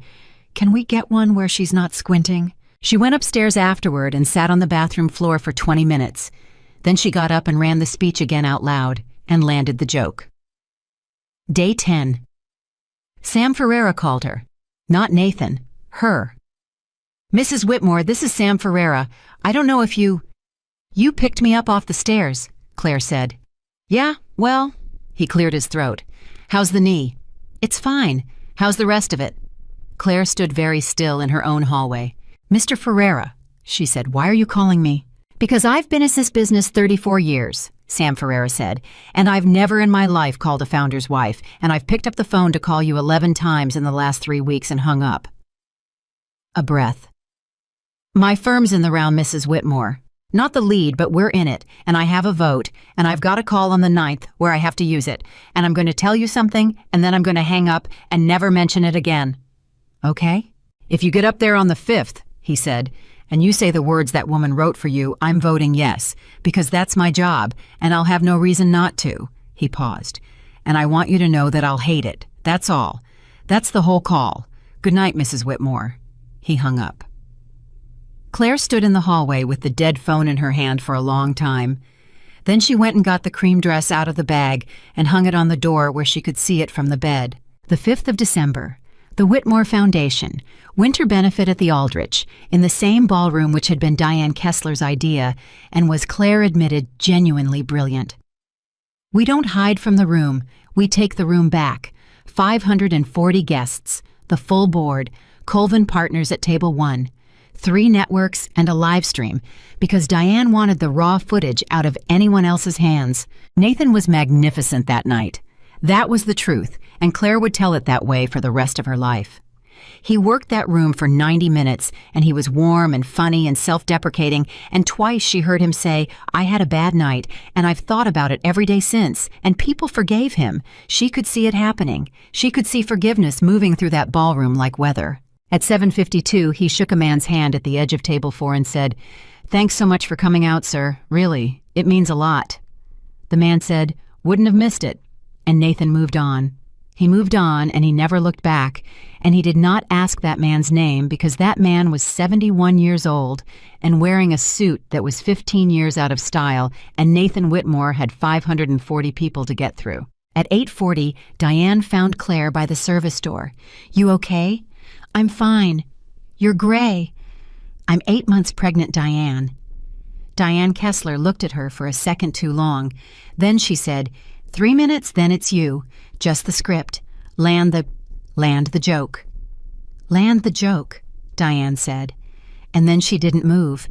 "Can we get one where she's not squinting?" She went upstairs afterward and sat on the bathroom floor for 20 minutes. Then she got up and ran the speech again out loud and landed the joke. Day 10. Sam Ferreira called her. Not Nathan. Her. "Mrs. Whitmore, this is Sam Ferreira. I don't know if you picked me up off the stairs," Claire said. Yeah, well, he cleared his throat. How's the knee? It's fine. How's the rest of it? Claire stood very still in her own hallway. Mr. Ferreira, she said, why are you calling me? Because I've been in this business 34 years, Sam Ferreira said, and I've never in my life called a founder's wife, and I've picked up the phone to call you 11 times in the last 3 weeks and hung up. A breath. My firm's in the round, Mrs. Whitmore. Not the lead, but we're in it, and I have a vote, and I've got a call on the 9th where I have to use it, and I'm going to tell you something, and then I'm going to hang up and never mention it again. Okay? If you get up there on the 5th, he said, and you say the words that woman wrote for you, I'm voting yes, because that's my job, and I'll have no reason not to. He paused. And I want you to know that I'll hate it. That's all. That's the whole call. Good night, Mrs. Whitmore. He hung up. Claire stood in the hallway with the dead phone in her hand for a long time. Then she went and got the cream dress out of the bag and hung it on the door where she could see it from the bed. The 5th of December. The Whitmore Foundation, winter benefit at the Aldrich, in the same ballroom which had been Diane Kessler's idea and was, Claire admitted, genuinely brilliant. We don't hide from the room, we take the room back. 540 guests, the full board, Colvin Partners at Table 1, 3 networks and a live stream, because Diane wanted the raw footage out of anyone else's hands. Nathan was magnificent that night. That was the truth, and Claire would tell it that way for the rest of her life. He worked that room for 90 minutes, and he was warm and funny and self-deprecating, and twice she heard him say, I had a bad night, and I've thought about it every day since, and people forgave him. She could see it happening. She could see forgiveness moving through that ballroom like weather. At 7:52, he shook a man's hand at the edge of Table 4 and said, Thanks so much for coming out, sir. Really, it means a lot. The man said, Wouldn't have missed it. And Nathan moved on. He moved on, and he never looked back, and he did not ask that man's name because that man was 71 years old and wearing a suit that was 15 years out of style, and Nathan Whitmore had 540 people to get through. At 8:40, Diane found Claire by the service door. You okay? I'm fine. You're gray. I'm 8 months pregnant, Diane. Diane Kessler looked at her for a second too long. Then she said, 3 minutes, then it's you. Just the script. Land the joke. Land the joke, Diane said. And then she didn't move.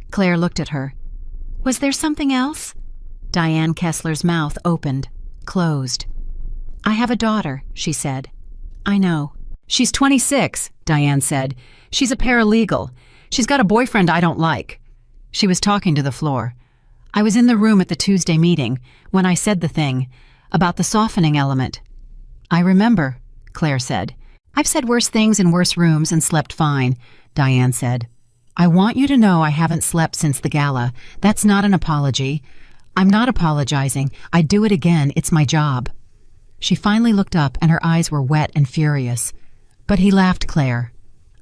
Claire looked at her. Was there something else? Diane Kessler's mouth opened, closed. I have a daughter, she said. I know. She's 26, Diane said. She's a paralegal. She's got a boyfriend I don't like. She was talking to the floor. I was in the room at the Tuesday meeting when I said the thing about the softening element. I remember, Claire said. I've said worse things in worse rooms and slept fine, Diane said. I want you to know I haven't slept since the gala. That's not an apology. I'm not apologizing. I'd do it again. It's my job. She finally looked up and her eyes were wet and furious. But he laughed, Claire.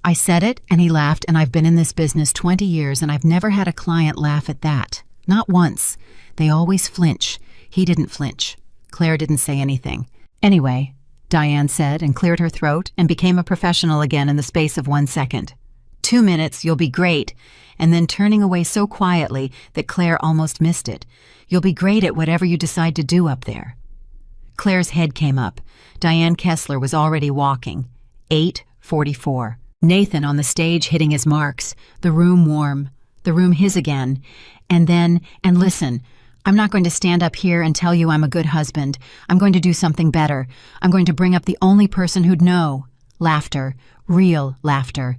I said it and he laughed, and I've been in this business 20 years and I've never had a client laugh at that. Not once. They always flinch. He didn't flinch. Claire didn't say anything. Anyway, Diane said, and cleared her throat and became a professional again in the space of 1 second. 2 minutes, you'll be great. And then turning away so quietly that Claire almost missed it. You'll be great at whatever you decide to do up there. Claire's head came up. Diane Kessler was already walking. 8:44. Nathan on the stage hitting his marks. The room warm. The room his again. And then, and listen, I'm not going to stand up here and tell you I'm a good husband. I'm going to do something better. I'm going to bring up the only person who'd know. Laughter. Real laughter.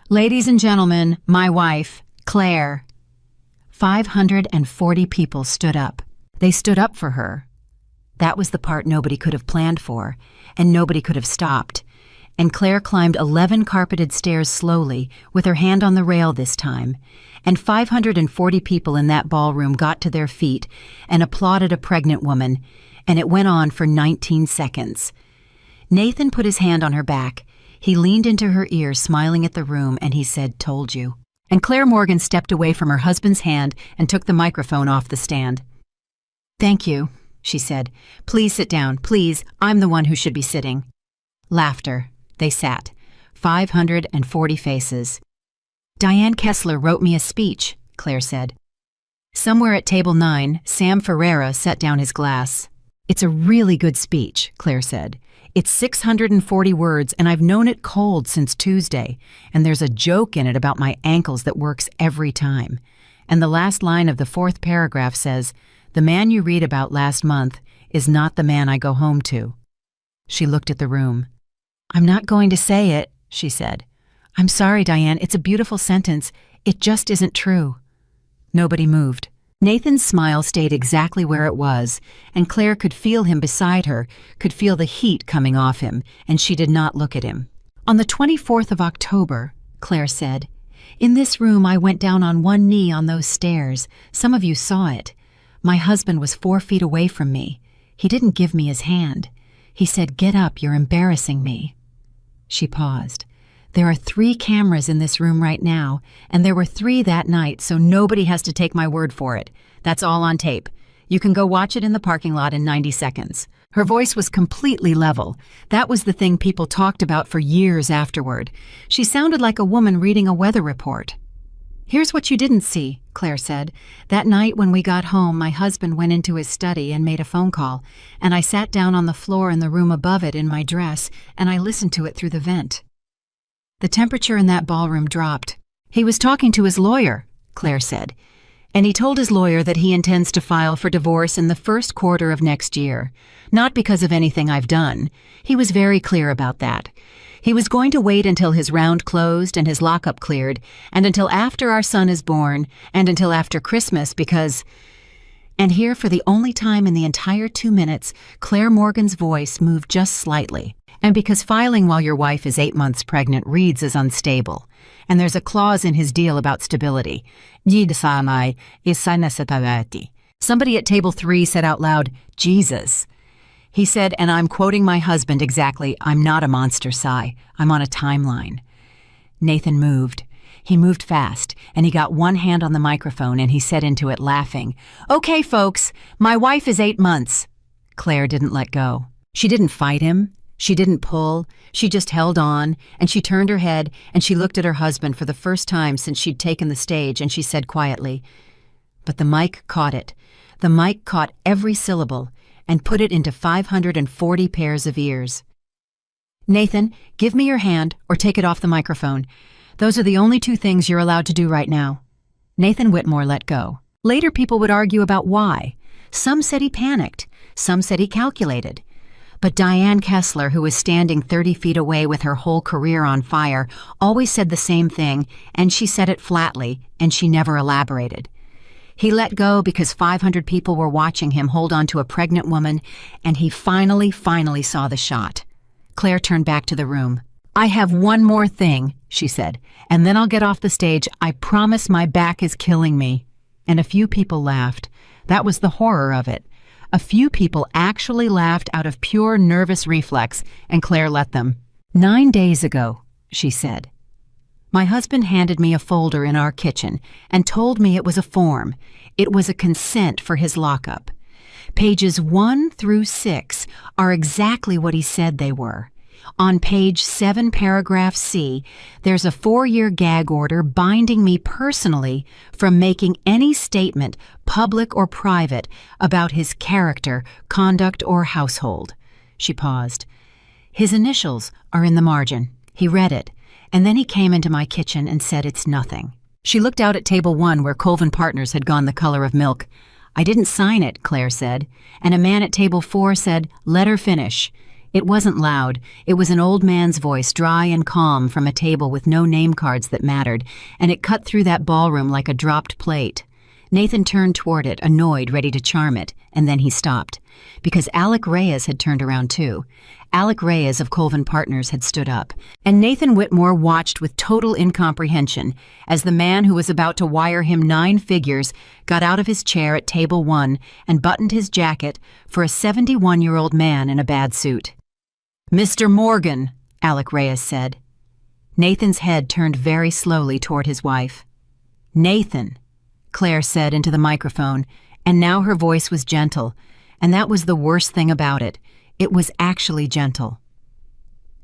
Ladies and gentlemen, my wife, Claire. 540 people stood up. They stood up for her. That was the part nobody could have planned for, and nobody could have stopped. And Claire climbed 11 carpeted stairs slowly, with her hand on the rail this time, and 540 people in that ballroom got to their feet and applauded a pregnant woman, and it went on for 19 seconds. Nathan put his hand on her back. He leaned into her ear, smiling at the room, and he said, "Told you." And Claire Morgan stepped away from her husband's hand and took the microphone off the stand. "Thank you," she said. "Please sit down, please. I'm the one who should be sitting." Laughter. They sat. 540 faces. "Diane Kessler wrote me a speech," Claire said. Somewhere at table 9, Sam Ferreira set down his glass. "It's a really good speech," Claire said. "It's 640 words, and I've known it cold since Tuesday, and there's a joke in it about my ankles that works every time. And the last line of the 4th paragraph says, 'The man you read about last month is not the man I go home to.'" She looked at the room. "I'm not going to say it," she said. "I'm sorry, Diane, it's a beautiful sentence. It just isn't true." Nobody moved. Nathan's smile stayed exactly where it was, and Claire could feel him beside her, could feel the heat coming off him, and she did not look at him. "On the 24th of October, Claire said, "in this room I went down on one knee on those stairs. Some of you saw it. My husband was 4 feet away from me. He didn't give me his hand. He said, 'Get up, you're embarrassing me.'" She paused. "There are 3 cameras in this room right now, and there were 3 that night, so nobody has to take my word for it. That's all on tape. You can go watch it in the parking lot in 90 seconds. Her voice was completely level. That was the thing people talked about for years afterward. She sounded like a woman reading a weather report. "Here's what you didn't see," Claire said. "That night when we got home, my husband went into his study and made a phone call, and I sat down on the floor in the room above it in my dress, and I listened to it through the vent." The temperature in that ballroom dropped. "He was talking to his lawyer," Claire said, "and he told his lawyer that he intends to file for divorce in the 1st quarter of next year. Not because of anything I've done. He was very clear about that. He was going to wait until his round closed and his lockup cleared, and until after our son is born, and until after Christmas because—" And here, for the only time in the entire 2 minutes, Claire Morgan's voice moved just slightly. "And because filing while your wife is 8 months pregnant reads as unstable. And there's a clause in his deal about stability. Somebody at table 3 said out loud, 'Jesus.' He said, and I'm quoting my husband exactly, 'I'm not a monster, Cy. I'm on a timeline.'" Nathan moved. He moved fast, and he got one hand on the microphone, and he said into it, laughing, "Okay, folks, my wife is 8 months." Claire didn't let go. She didn't fight him. She didn't pull. She just held on, and she turned her head, and she looked at her husband for the first time since she'd taken the stage, and she said quietly, but the mic caught it. The mic caught every syllable and put it into 540 pairs of ears. "Nathan, give me your hand or take it off the microphone. Those are the only 2 things you're allowed to do right now." Nathan Whitmore let go. Later people would argue about why. Some said he panicked. Some said he calculated. But Diane Kessler, who was standing 30 feet away with her whole career on fire, always said the same thing, and she said it flatly, and she never elaborated. He let go because 500 people were watching him hold on to a pregnant woman, and he finally saw the shot. Claire turned back to the room. "I have one more thing," she said, "and then I'll get off the stage. I promise my back is killing me." And a few people laughed. That was the horror of it. A few people actually laughed out of pure nervous reflex, and Claire let them. "9 days ago," she said, "my husband handed me a folder in our kitchen and told me it was a form. It was a consent for his lockup. Pages 1 through 6 are exactly what he said they were. On page 7, paragraph C, there's a 4-year gag order binding me personally from making any statement, public or private, about his character, conduct, or household." She paused. "His initials are in the margin." He read it, and then he came into my kitchen and said it's nothing. She looked out at table 1 where Colvin Partners had gone the color of milk. "I didn't sign it," Claire said, and a man at table 4 said, "Let her finish." It wasn't loud. It was an old man's voice, dry and calm from a table with no name cards that mattered, and it cut through that ballroom like a dropped plate. Nathan turned toward it, annoyed, ready to charm it, and then he stopped. Because Alec Reyes had turned around too. Alec Reyes of Colvin Partners had stood up, and Nathan Whitmore watched with total incomprehension as the man who was about to wire him 9 figures got out of his chair at table 1 and buttoned his jacket for a 71-year-old man in a bad suit. "Mr. Morgan," Alec Reyes said. Nathan's head turned very slowly toward his wife. "Nathan," Claire said into the microphone, and now her voice was gentle, and that was the worst thing about it. It was actually gentle.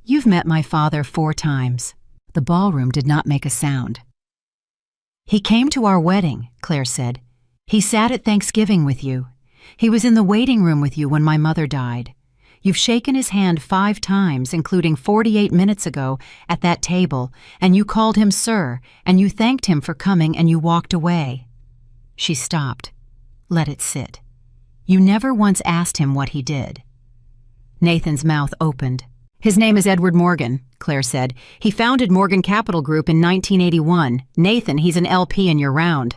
"You've met my father 4 times. The ballroom did not make a sound. "He came to our wedding," Claire said. He sat at Thanksgiving with you. He was in the waiting room with you when my mother died. You've shaken his hand 5 times, including 48 minutes ago at that table, and you called him sir, and you thanked him for coming, and you walked away." She stopped. Let it sit. "You never once asked him what he did." Nathan's mouth opened. "His name is Edward Morgan," Claire said. "He founded Morgan Capital Group in 1981. Nathan, he's an LP in your round."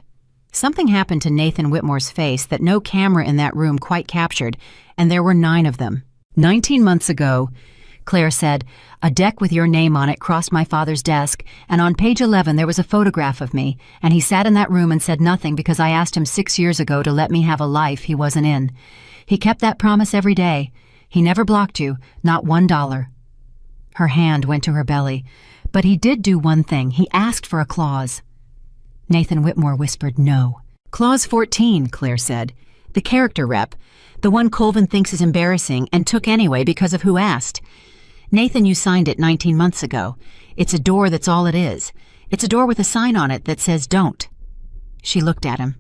Something happened to Nathan Whitmore's face that no camera in that room quite captured, and there were 9 of them. 19 months ago, Claire said, a deck with your name on it crossed my father's desk, and on page 11 there was a photograph of me, and he sat in that room and said nothing because I asked him 6 years ago to let me have a life he wasn't in. He kept that promise every day. He never blocked you, not $1. Her hand went to her belly. "But he did do one thing. He asked for a clause." Nathan Whitmore whispered no. "Clause 14, Claire said. The character rep. The one Colvin thinks is embarrassing and took anyway because of who asked. Nathan, you signed it 19 months ago. It's a door, that's all it is. It's a door with a sign on it that says don't." She looked at him.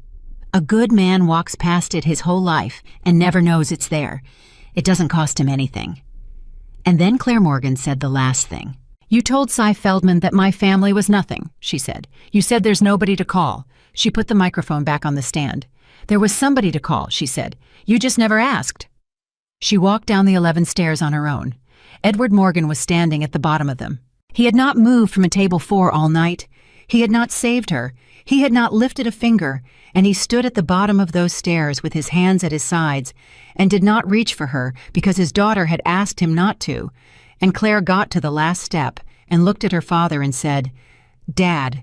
"A good man walks past it his whole life and never knows it's there. It doesn't cost him anything." And then Claire Morgan said the last thing. "You told Cy Feldman that my family was nothing," she said. "You said there's nobody to call." She put the microphone back on the stand. "There was somebody to call," she said. "You just never asked." She walked down the 11 stairs on her own. Edward Morgan was standing at the bottom of them. He had not moved from a table 4 all night. He had not saved her. He had not lifted a finger, and he stood at the bottom of those stairs with his hands at his sides and did not reach for her because his daughter had asked him not to. And Claire got to the last step and looked at her father and said, "Dad."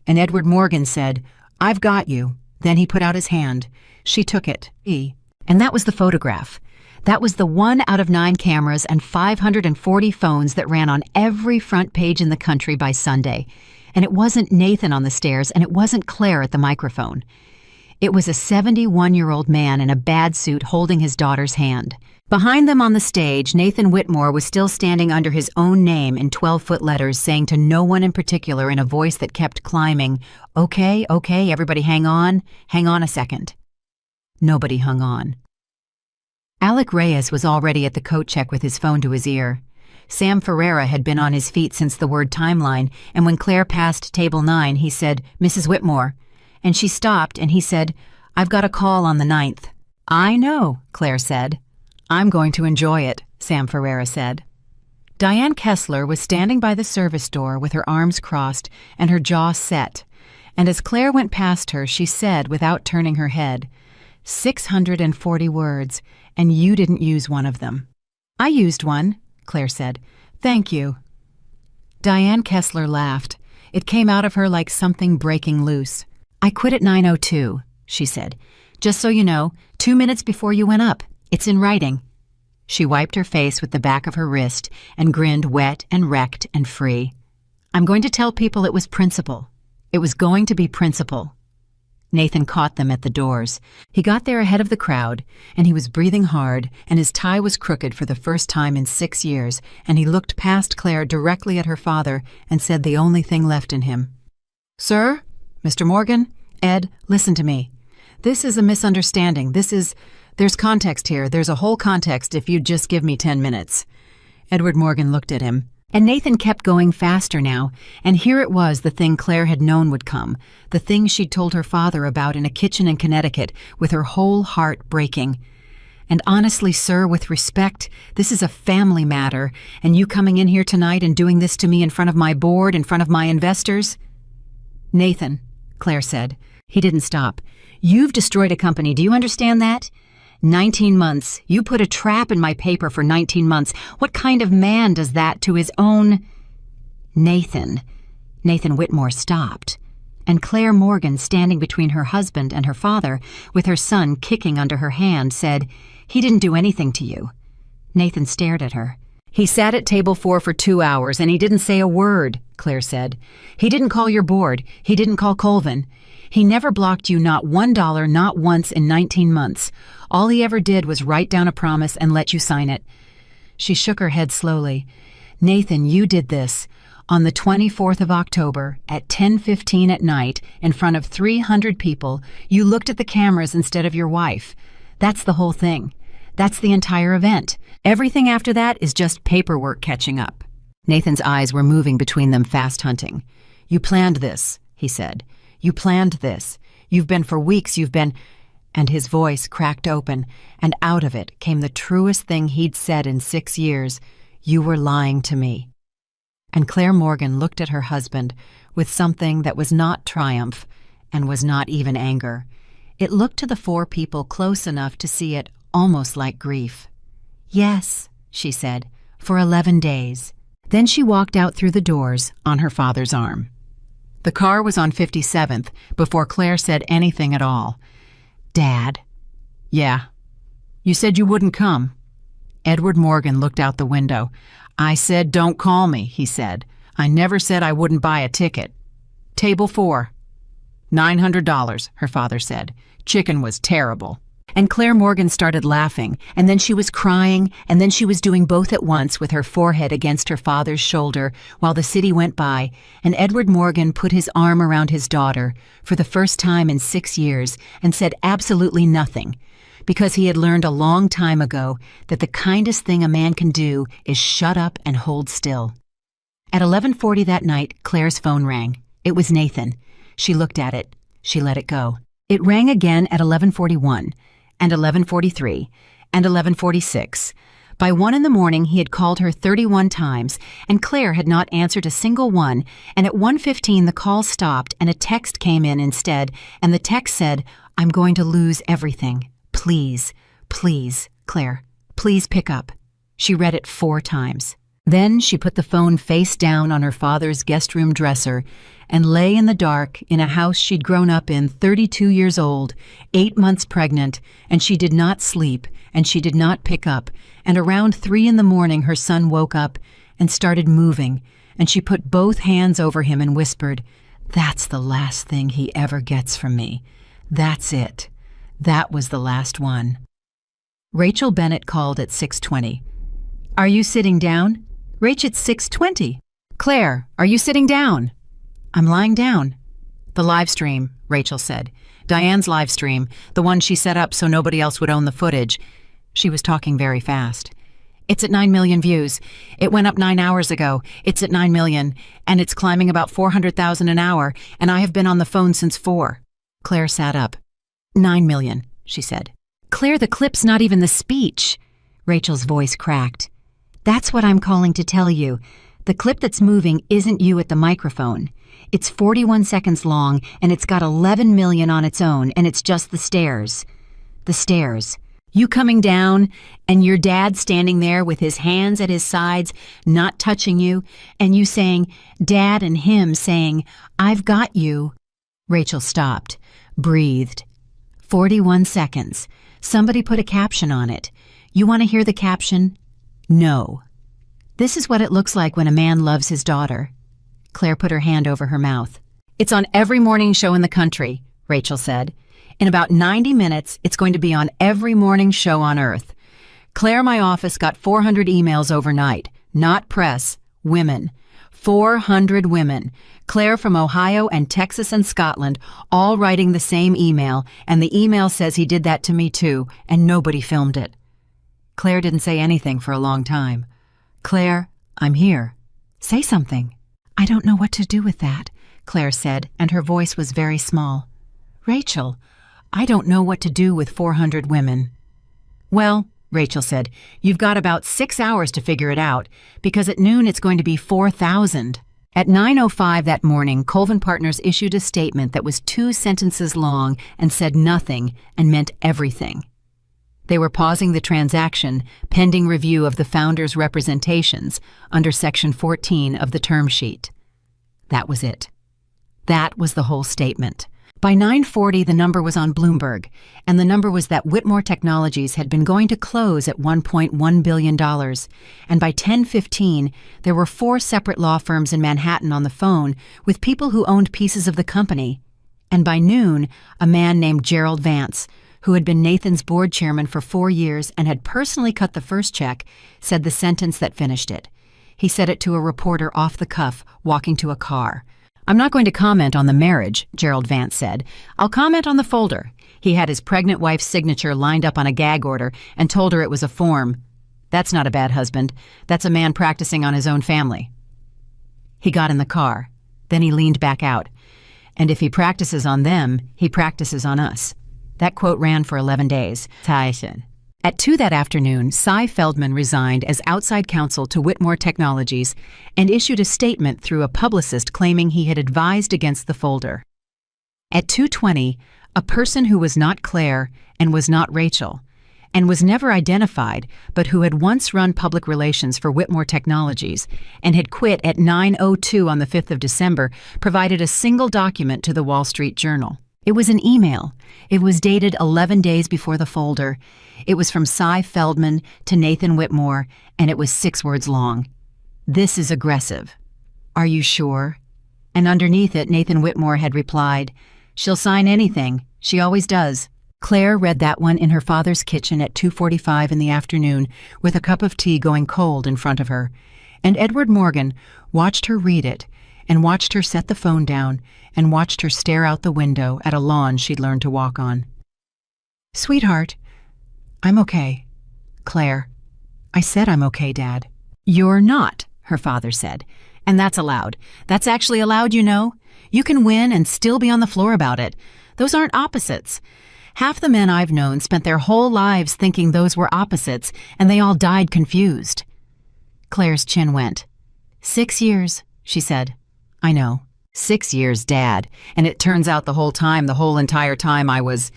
And Edward Morgan said, "I've got you." Then he put out his hand. She took it. And that was the photograph. That was the 1 out of 9 cameras and 540 phones that ran on every front page in the country by Sunday. And it wasn't Nathan on the stairs, and it wasn't Claire at the microphone. It was a 71-year-old man in a bad suit holding his daughter's hand. Behind them on the stage, Nathan Whitmore was still standing under his own name in 12-foot letters, saying to no one in particular in a voice that kept climbing, "Okay, everybody hang on a second." Nobody hung on. Alec Reyes was already at the coat check with his phone to his ear. Sam Ferreira had been on his feet since the word timeline, and when Claire passed table 9, he said, "Mrs. Whitmore." And she stopped, and he said, "I've got a call on the 9th. "I know," Claire said. "I'm going to enjoy it," Sam Ferreira said. Diane Kessler was standing by the service door with her arms crossed and her jaw set, and as Claire went past her, she said without turning her head, 640 words, and you didn't use one of them." "I used one," Claire said. "Thank you." Diane Kessler laughed. It came out of her like something breaking loose. "I quit at 9:02, she said. "Just so you know, 2 minutes before you went up. It's in writing." She wiped her face with the back of her wrist and grinned wet and wrecked and free. "I'm going to tell people it was principle. It was going to be principle." Nathan caught them at the doors. He got there ahead of the crowd, and he was breathing hard, and his tie was crooked for the first time in 6 years, and he looked past Claire directly at her father and said the only thing left in him. "Sir? Mr. Morgan? Ed, listen to me. This is a misunderstanding. There's context here. There's a whole context if you'd just give me 10 minutes. Edward Morgan looked at him. And Nathan kept going faster now, and here it was, the thing Claire had known would come, the thing she'd told her father about in a kitchen in Connecticut, with her whole heart breaking. "And honestly, sir, with respect, this is a family matter, and you coming in here tonight and doing this to me in front of my board, in front of my investors?" "Nathan," Claire said. He didn't stop. "You've destroyed a company, do you understand that? 19 months. You put a trap in my paper for 19 months. What kind of man does that to his own—" Nathan Whitmore stopped, and Claire Morgan, standing between her husband and her father, with her son kicking under her hand, said, "He didn't do anything to you." Nathan stared at her. "He sat at table 4 for 2 hours, and he didn't say a word," Claire said. "He didn't call your board. He didn't call Colvin. He never blocked you not $1, not once in 19 months. All he ever did was write down a promise and let you sign it." She shook her head slowly. "Nathan, you did this. On the 24th of October, at 10:15 at night, in front of 300 people, you looked at the cameras instead of your wife. That's the whole thing. That's the entire event. Everything after that is just paperwork catching up." Nathan's eyes were moving between them, fast hunting. "You planned this," he said. "You planned this. You've been for weeks, you've been—" And his voice cracked open, and out of it came the truest thing he'd said in 6 years. "You were lying to me." And Claire Morgan looked at her husband with something that was not triumph and was not even anger. It looked to the 4 people close enough to see it almost like grief. "Yes," she said, "for 11 days. Then she walked out through the doors on her father's arm. The car was on 57th before Claire said anything at all. "Dad." "Yeah." "You said you wouldn't come." Edward Morgan looked out the window. "I said don't call me," he said. "I never said I wouldn't buy a ticket." "Table 4. $900, her father said. "Chicken was terrible." And Claire Morgan started laughing, and then she was crying, and then she was doing both at once with her forehead against her father's shoulder while the city went by, and Edward Morgan put his arm around his daughter for the first time in 6 years and said absolutely nothing, because he had learned a long time ago that the kindest thing a man can do is shut up and hold still. At 11:40 that night, Claire's phone rang. It was Nathan. She looked at it. She let it go. It rang again at 11:41. And 11:43, and 11:46. By 1 in the morning, he had called her 31 times, and Claire had not answered a single one, and at 1:15 the call stopped and a text came in instead, and the text said, "I'm going to lose everything. Please, please, Claire, please pick up." She read it 4 times. Then she put the phone face down on her father's guest room dresser and lay in the dark in a house she'd grown up in, 32 years old, 8 months pregnant, and she did not sleep, and she did not pick up, and around 3 in the morning her son woke up and started moving, and she put both hands over him and whispered, "That's the last thing he ever gets from me. That's it. That was the last one." Rachel Bennett called at 6:20. "Are you sitting down?" "Rach, it's 6:20. "Claire, are you sitting down?" "I'm lying down." "The live stream," Rachel said. "Diane's live stream, the one she set up so nobody else would own the footage." She was talking very fast. "It's at 9 million views. It went up 9 hours ago. It's at 9 million, and it's climbing about 400,000 an hour, and I have been on the phone since 4. Claire sat up. "9 million, she said. "Claire, the clip's not even the speech." Rachel's voice cracked. "That's what I'm calling to tell you. The clip that's moving isn't you at the microphone. It's 41 seconds long, and it's got 11 million on its own, and it's just the stairs. The stairs. You coming down, and your dad standing there with his hands at his sides, not touching you, and you saying, Dad, and him saying, I've got you." Rachel stopped, breathed. 41 seconds. Somebody put a caption on it. You want to hear the caption? "No." This is what it looks like when a man loves his daughter. Claire put her hand over her mouth. "It's on every morning show in the country," Rachel said. "In about 90 minutes, it's going to be on every morning show on Earth. Claire, my office, got 400 emails overnight. Not press, women. 400 women. Claire from Ohio and Texas and Scotland, all writing the same email, and the email says he did that to me too, and nobody filmed it." Claire didn't say anything for a long time. "Claire, I'm here. Say something." "I don't know what to do with that," Claire said, and her voice was very small. "Rachel, I don't know what to do with 400 women." "Well," Rachel said, "you've got about 6 hours to figure it out, because at noon it's going to be 4,000. At 9:05 that morning, Colvin Partners issued a statement that was 2 sentences long and said nothing and meant everything. They were pausing the transaction pending review of the founders' representations under Section 14 of the term sheet. That was it. That was the whole statement. By 9:40, the number was on Bloomberg, and the number was that Whitmore Technologies had been going to close at $1.1 billion, and by 10:15, there were 4 separate law firms in Manhattan on the phone with people who owned pieces of the company, and by noon, a man named Gerald Vance, who had been Nathan's board chairman for 4 years and had personally cut the first check, said the sentence that finished it. He said it to a reporter off the cuff, walking to a car. "I'm not going to comment on the marriage," Gerald Vance said. "I'll comment on the folder." He had his pregnant wife's signature lined up on a gag order and told her it was a form. "That's not a bad husband. That's a man practicing on his own family." He got in the car. Then he leaned back out. "And if he practices on them, he practices on us." That quote ran for 11 days. Tyson. At 2 that afternoon, Cy Feldman resigned as outside counsel to Whitmore Technologies and issued a statement through a publicist claiming he had advised against the folder. At 2:20, a person who was not Claire and was not Rachel, and was never identified, but who had once run public relations for Whitmore Technologies and had quit at 9:02 on the 5th of December, provided a single document to the Wall Street Journal. It was an email. It was dated 11 days before the folder. It was from Cy Feldman to Nathan Whitmore, and it was 6 words long. "This is aggressive. Are you sure?" And underneath it, Nathan Whitmore had replied, "She'll sign anything. She always does." Claire read that one in her father's kitchen at 2:45 in the afternoon with a cup of tea going cold in front of her, and Edward Morgan watched her read it and watched her set the phone down and watched her stare out the window at a lawn she'd learned to walk on. "Sweetheart, I'm okay." "Claire, I said I'm okay, Dad." "You're not," her father said. "And that's allowed. That's actually allowed, you know. You can win and still be on the floor about it. Those aren't opposites. Half the men I've known spent their whole lives thinking those were opposites, and they all died confused." Claire's chin went. 6 years, she said. "I know. 6 years, Dad. And it turns out the whole entire time I was—"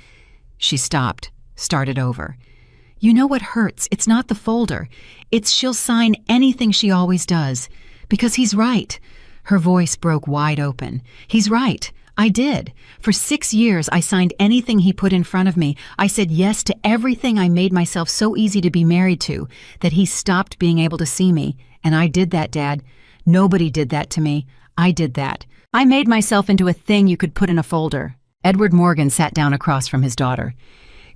She stopped, started over. "You know what hurts? It's not the folder. It's she'll sign anything she always does. Because he's right." Her voice broke wide open. "He's right. I did. For 6 years, I signed anything he put in front of me. I said yes to everything I made myself so easy to be married to that he stopped being able to see me. And I did that, Dad. Nobody did that to me. I did that. I made myself into a thing you could put in a folder." Edward Morgan sat down across from his daughter.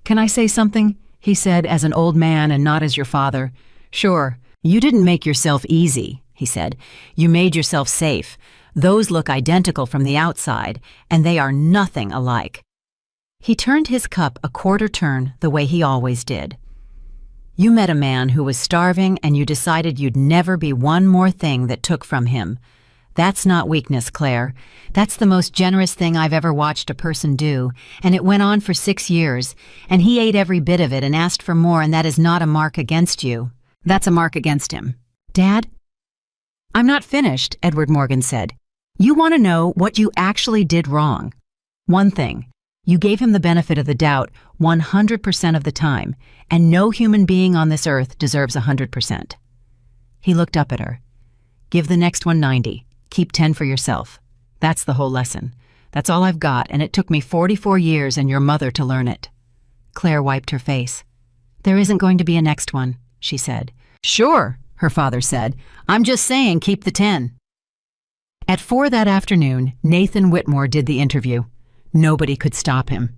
"Can I say something?" he said, as an old man and not as your father. "Sure. You didn't make yourself easy," he said. "You made yourself safe. Those look identical from the outside, and they are nothing alike." He turned his cup a quarter turn the way he always did. "You met a man who was starving, and you decided you'd never be one more thing that took from him. That's not weakness, Claire. That's the most generous thing I've ever watched a person do, and it went on for 6 years, and he ate every bit of it and asked for more, and that is not a mark against you. That's a mark against him." "Dad?" "I'm not finished," Edward Morgan said. "You want to know what you actually did wrong. One thing, you gave him the benefit of the doubt 100% of the time, and no human being on this earth deserves 100%. He looked up at her. "Give the next one 90. Keep 10 for yourself. That's the whole lesson. That's all I've got, and it took me 44 years and your mother to learn it." Claire wiped her face. "There isn't going to be a next one," she said. "Sure," her father said. "I'm just saying keep the 10. At 4 that afternoon, Nathan Whitmore did the interview. Nobody could stop him.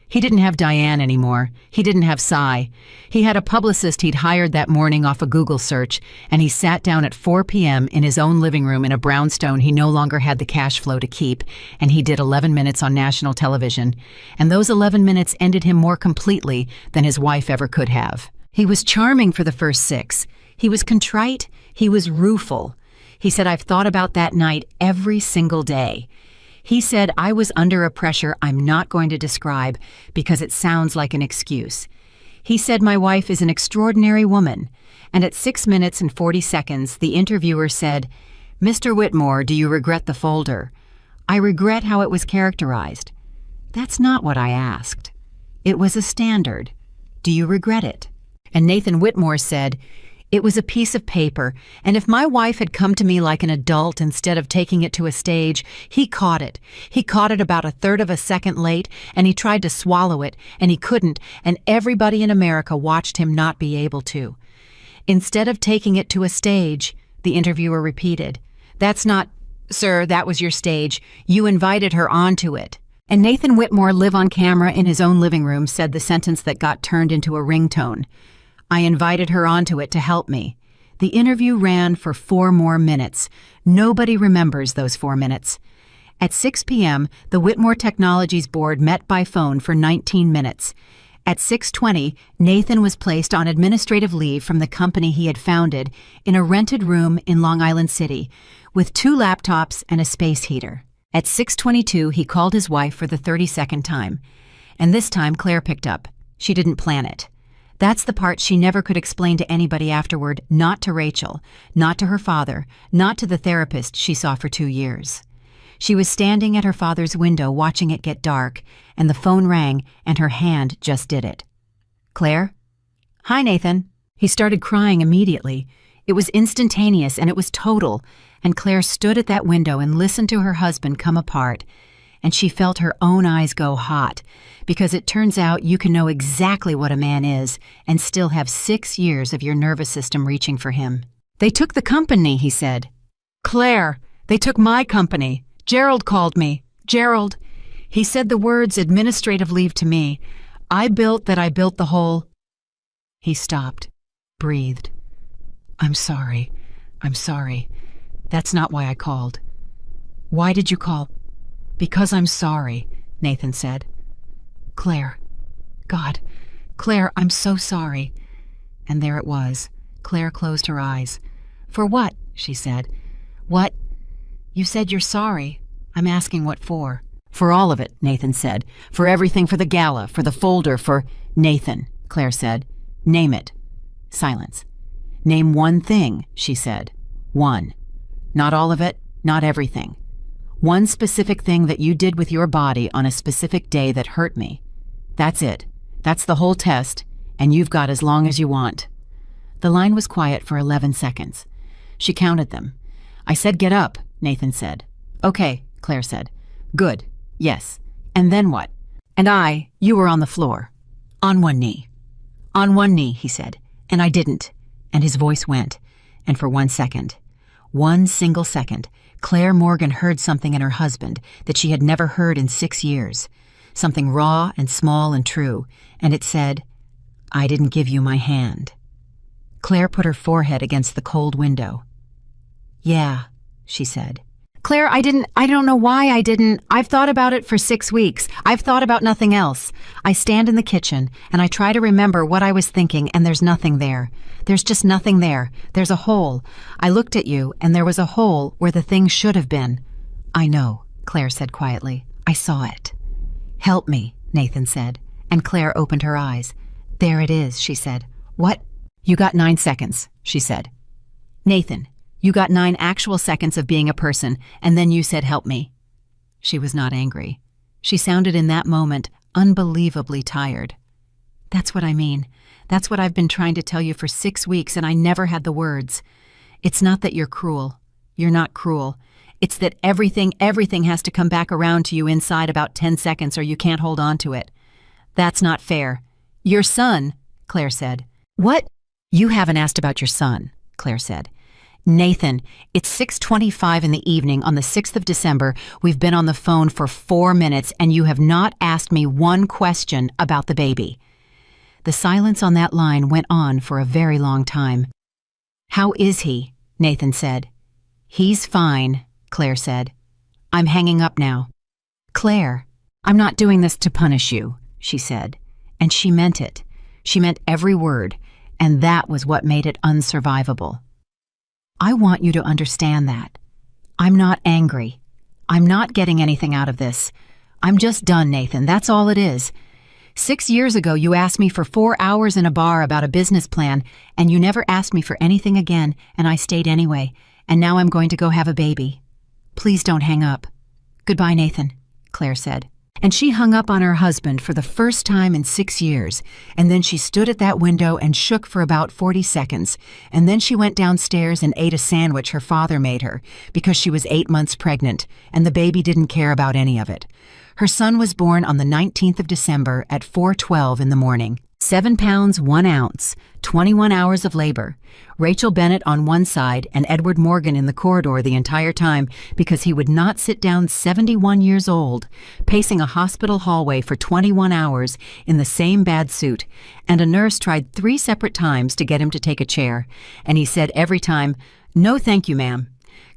He didn't have Diane anymore. He didn't have Cy. He had a publicist he'd hired that morning off a Google search, and he sat down at 4 p.m. in his own living room in a brownstone he no longer had the cash flow to keep, and he did 11 minutes on national television, and those 11 minutes ended him more completely than his wife ever could have. He was charming for the first 6. He was contrite. He was rueful. He said, "I've thought about that night every single day." He said, "I was under a pressure I'm not going to describe because it sounds like an excuse." He said, "My wife is an extraordinary woman." And at 6 minutes and 40 seconds, the interviewer said, "Mr. Whitmore, do you regret the folder?" "I regret how it was characterized." "That's not what I asked. It was a standard. Do you regret it?" And Nathan Whitmore said, "It was a piece of paper, and if my wife had come to me like an adult instead of taking it to a stage, he caught it. He caught it about 1/3 of a second late, and he tried to swallow it, and he couldn't, and everybody in America watched him not be able to. Instead of taking it to a stage," the interviewer repeated. "That's not, sir, that was your stage. You invited her onto it." And Nathan Whitmore, live on camera in his own living room, said the sentence that got turned into a ringtone. "I invited her onto it to help me. The interview ran for 4 more minutes. Nobody remembers those 4 minutes. At 6 p.m., the Whitmore Technologies board met by phone for 19 minutes. At 6:20, Nathan was placed on administrative leave from the company he had founded in a rented room in Long Island City with 2 laptops and a space heater. At 6:22, he called his wife for the 32nd time. And this time, Claire picked up. She didn't plan it. That's the part she never could explain to anybody afterward, not to Rachel, not to her father, not to the therapist she saw for 2 years. She was standing at her father's window watching it get dark, and the phone rang, and her hand just did it. "Claire?" "Hi, Nathan." He started crying immediately. It was instantaneous, and it was total, and Claire stood at that window and listened to her husband come apart, and she felt her own eyes go hot, because it turns out you can know exactly what a man is and still have 6 years of your nervous system reaching for him. "They took the company," he said. "Claire, they took my company. Gerald called me. Gerald." He said the words administrative leave to me. I built the whole... He stopped, breathed. I'm sorry. That's not why I called." "Why did you call?" "Because I'm sorry," Nathan said. "Claire. God. Claire, I'm so sorry." And there it was. Claire closed her eyes. "For what?" she said. "What? You said you're sorry. I'm asking what for." "For all of it," Nathan said. "For everything, for the gala, for the folder, for..." "Nathan," Claire said. "Name it." Silence. "Name one thing," she said. "One. Not all of it, not everything. One specific thing that you did with your body on a specific day that hurt me. That's it. That's the whole test, and you've got as long as you want." The line was quiet for 11 seconds. She counted them. "I said get up," Nathan said. "Okay," Claire said. "Good. Yes. And then what?" "And you were on the floor. On one knee." "On one knee," he said. "And I didn't." And his voice went. And for 1 second, 1 single second, Claire Morgan heard something in her husband that she had never heard in 6 years. Something raw and small and true. And it said, "I didn't give you my hand." Claire put her forehead against the cold window. "Yeah," she said. "Claire, I don't know why I didn't. I've thought about it for 6 weeks. I've thought about nothing else. I stand in the kitchen, and I try to remember what I was thinking, and there's nothing there. There's just nothing there. There's a hole. I looked at you, and there was a hole where the thing should have been." "I know," Claire said quietly. "I saw it." "Help me," Nathan said, and Claire opened her eyes. "There it is," she said. "What?" "You got 9 seconds," she said. "Nathan, you got 9 actual seconds of being a person, and then you said help me." She was not angry. She sounded in that moment unbelievably tired. "That's what I mean. That's what I've been trying to tell you for 6 weeks, and I never had the words. It's not that you're cruel. You're not cruel. It's that everything has to come back around to you inside about 10 seconds or you can't hold on to it. That's not fair." "Your son," Claire said. "What?" "You haven't asked about your son," Claire said. "Nathan, it's 6:25 in the evening on the 6th of December. We've been on the phone for 4 minutes, and you have not asked me one question about the baby." The silence on that line went on for a very long time. "How is he?" Nathan said. "He's fine," Claire said. "I'm hanging up now." "Claire, I'm not doing this to punish you," she said. And she meant it. She meant every word, and that was what made it unsurvivable. "I want you to understand that. I'm not angry. I'm not getting anything out of this. I'm just done, Nathan. That's all it is. 6 years ago, you asked me for 4 hours in a bar about a business plan, and you never asked me for anything again, and I stayed anyway, and now I'm going to go have a baby. Please don't hang up." "Goodbye, Nathan," Claire said. And she hung up on her husband for the first time in 6 years, and then she stood at that window and shook for about 40 seconds, and then she went downstairs and ate a sandwich her father made her because she was 8 months pregnant, and the baby didn't care about any of it. Her son was born on the 19th of December at 4:12 in the morning. 7 pounds 1 ounce, 21 hours of labor. Rachel Bennett on one side and Edward Morgan in the corridor the entire time because he would not sit down, 71 years old, pacing a hospital hallway for 21 hours in the same bad suit, and a nurse tried 3 separate times to get him to take a chair, and he said every time, "No thank you, ma'am."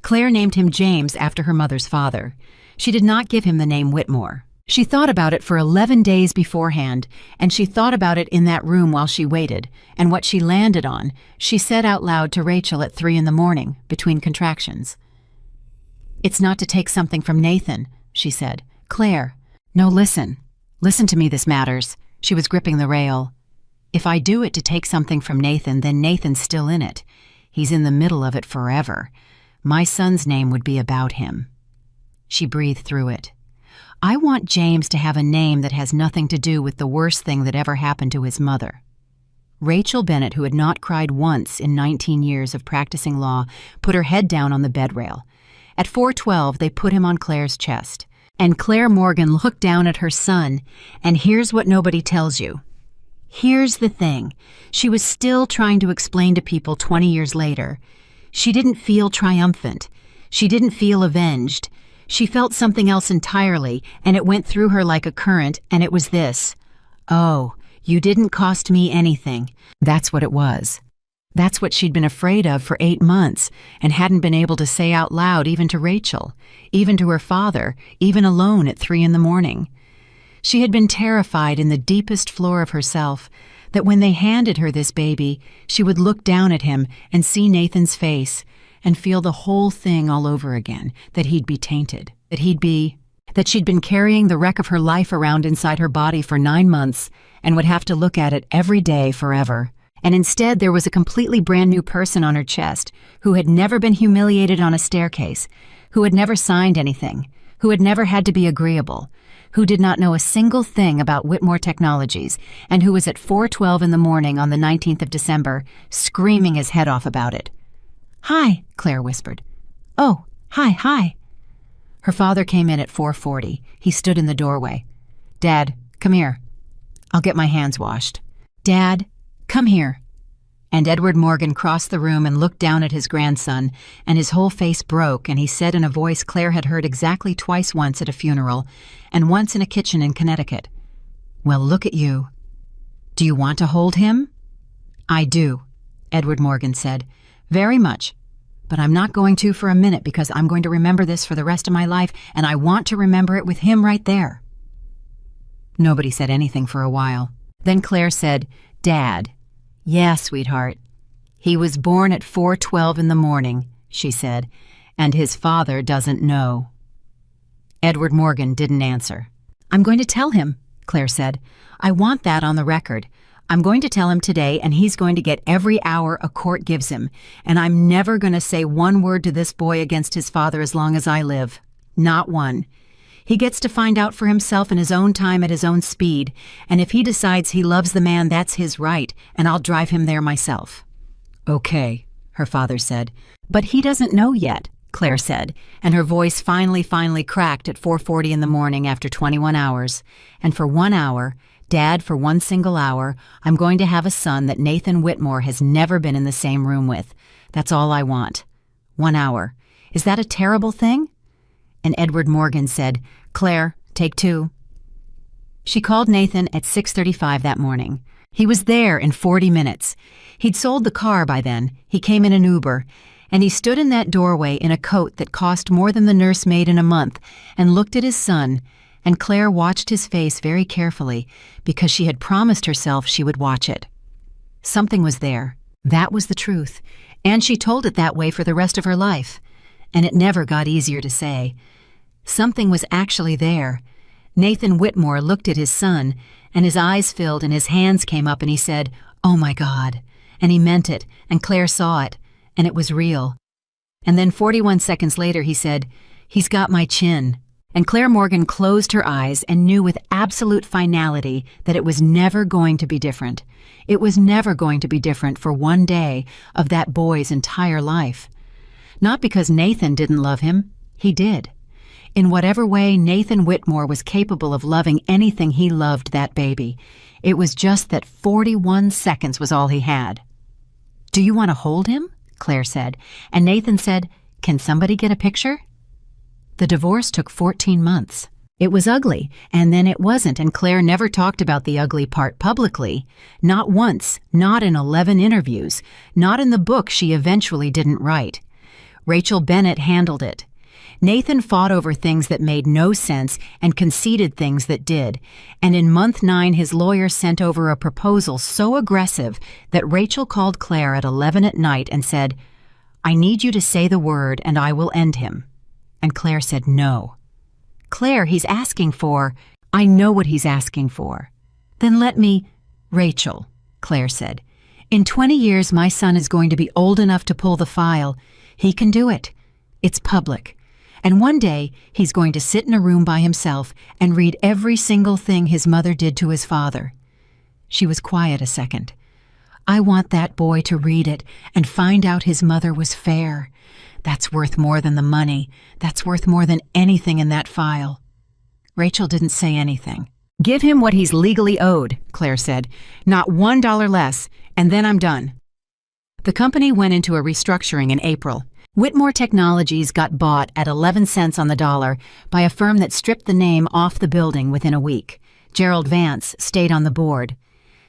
Claire named him James after her mother's father. She did not give him the name Whitmore. She thought about it for 11 days beforehand, and she thought about it in that room while she waited, and what she landed on, she said out loud to Rachel at 3 in the morning, between contractions. "It's not to take something from Nathan," she said. "Claire, no, listen. Listen to me, this matters." She was gripping the rail. "If I do it to take something from Nathan, then Nathan's still in it. He's in the middle of it forever. My son's name would be about him." She breathed through it. "I want James to have a name that has nothing to do with the worst thing that ever happened to his mother." Rachel Bennett, who had not cried once in 19 years of practicing law, put her head down on the bed rail. At 4:12, they put him on Claire's chest. And Claire Morgan looked down at her son, and here's what nobody tells you. Here's the thing. She was still trying to explain to people 20 years later. She didn't feel triumphant. She didn't feel avenged. She felt something else entirely, and it went through her like a current, and it was this. "Oh, you didn't cost me anything." That's what it was. That's what she'd been afraid of for 8 months, and hadn't been able to say out loud even to Rachel, even to her father, even alone at 3 in the morning. She had been terrified in the deepest floor of herself that when they handed her this baby, she would look down at him and see Nathan's face, and feel the whole thing all over again, that he'd be tainted, that she'd been carrying the wreck of her life around inside her body for 9 months and would have to look at it every day forever. And instead there was a completely brand new person on her chest who had never been humiliated on a staircase, who had never signed anything, who had never had to be agreeable, who did not know a single thing about Whitmore Technologies, and who was at 4:12 in the morning on the 19th of December screaming his head off about it. "Hi," Claire whispered. "Oh, hi." Her father came in at 4:40. He stood in the doorway. "Dad, come here. I'll get my hands washed." "Dad, come here." And Edward Morgan crossed the room and looked down at his grandson, and his whole face broke, and he said in a voice Claire had heard exactly twice, once at a funeral, and once in a kitchen in Connecticut, "Well, look at you. Do you want to hold him?" "I do," Edward Morgan said. "Very much. But I'm not going to for a minute because I'm going to remember this for the rest of my life, and I want to remember it with him right there." Nobody said anything for a while. Then Claire said, "Dad." "Yeah, sweetheart. He was born at 4:12 in the morning," she said, "and his father doesn't know." Edward Morgan didn't answer. "I'm going to tell him," Claire said. "I want that on the record. I'm going to tell him today, and he's going to get every hour a court gives him, and I'm never going to say one word to this boy against his father as long as I live. Not one. He gets to find out for himself in his own time at his own speed, and if he decides he loves the man, that's his right, and I'll drive him there myself." "Okay," her father said. "But he doesn't know yet," Claire said, and her voice finally cracked at 4:40 in the morning after 21 hours. "And for 1 hour, Dad, for 1 single hour, I'm going to have a son that Nathan Whitmore has never been in the same room with. That's all I want. 1 hour. Is that a terrible thing?" And Edward Morgan said, "Claire, take 2. She called Nathan at 6:35 that morning. He was there in 40 minutes. He'd sold the car by then. He came in an Uber, and he stood in that doorway in a coat that cost more than the nurse made in a month and looked at his son, and Claire watched his face very carefully because she had promised herself she would watch it. Something was there. That was the truth, and she told it that way for the rest of her life, and it never got easier to say. Something was actually there. Nathan Whitmore looked at his son, and his eyes filled and his hands came up, and he said, "Oh my God," and he meant it, and Claire saw it, and it was real. And then 41 seconds later he said, "He's got my chin." And Claire Morgan closed her eyes and knew with absolute finality that it was never going to be different. It was never going to be different for one day of that boy's entire life. Not because Nathan didn't love him. He did. In whatever way Nathan Whitmore was capable of loving anything, he loved that baby. It was just that 41 seconds was all he had. "Do you want to hold him?" Claire said, and Nathan said, "Can somebody get a picture?" The divorce took 14 months. It was ugly, and then it wasn't, and Claire never talked about the ugly part publicly. Not once, not in 11 interviews, not in the book she eventually didn't write. Rachel Bennett handled it. Nathan fought over things that made no sense and conceded things that did, and in month 9 his lawyer sent over a proposal so aggressive that Rachel called Claire at 11 at night and said, "I need you to say the word and I will end him." And Claire said no. "Claire, he's asking for—" "I know what he's asking for." "Then let me—" "Rachel," Claire said, "in 20 years my son is going to be old enough to pull the file. He can do it. It's public. And one day, he's going to sit in a room by himself and read every single thing his mother did to his father." She was quiet a second. "I want that boy to read it and find out his mother was fair. That's worth more than the money. That's worth more than anything in that file." Rachel didn't say anything. "Give him what he's legally owed," Claire said. "Not $1 less, and then I'm done." The company went into a restructuring in April. Whitmore Technologies got bought at 11 cents on the dollar by a firm that stripped the name off the building within a week. Gerald Vance stayed on the board.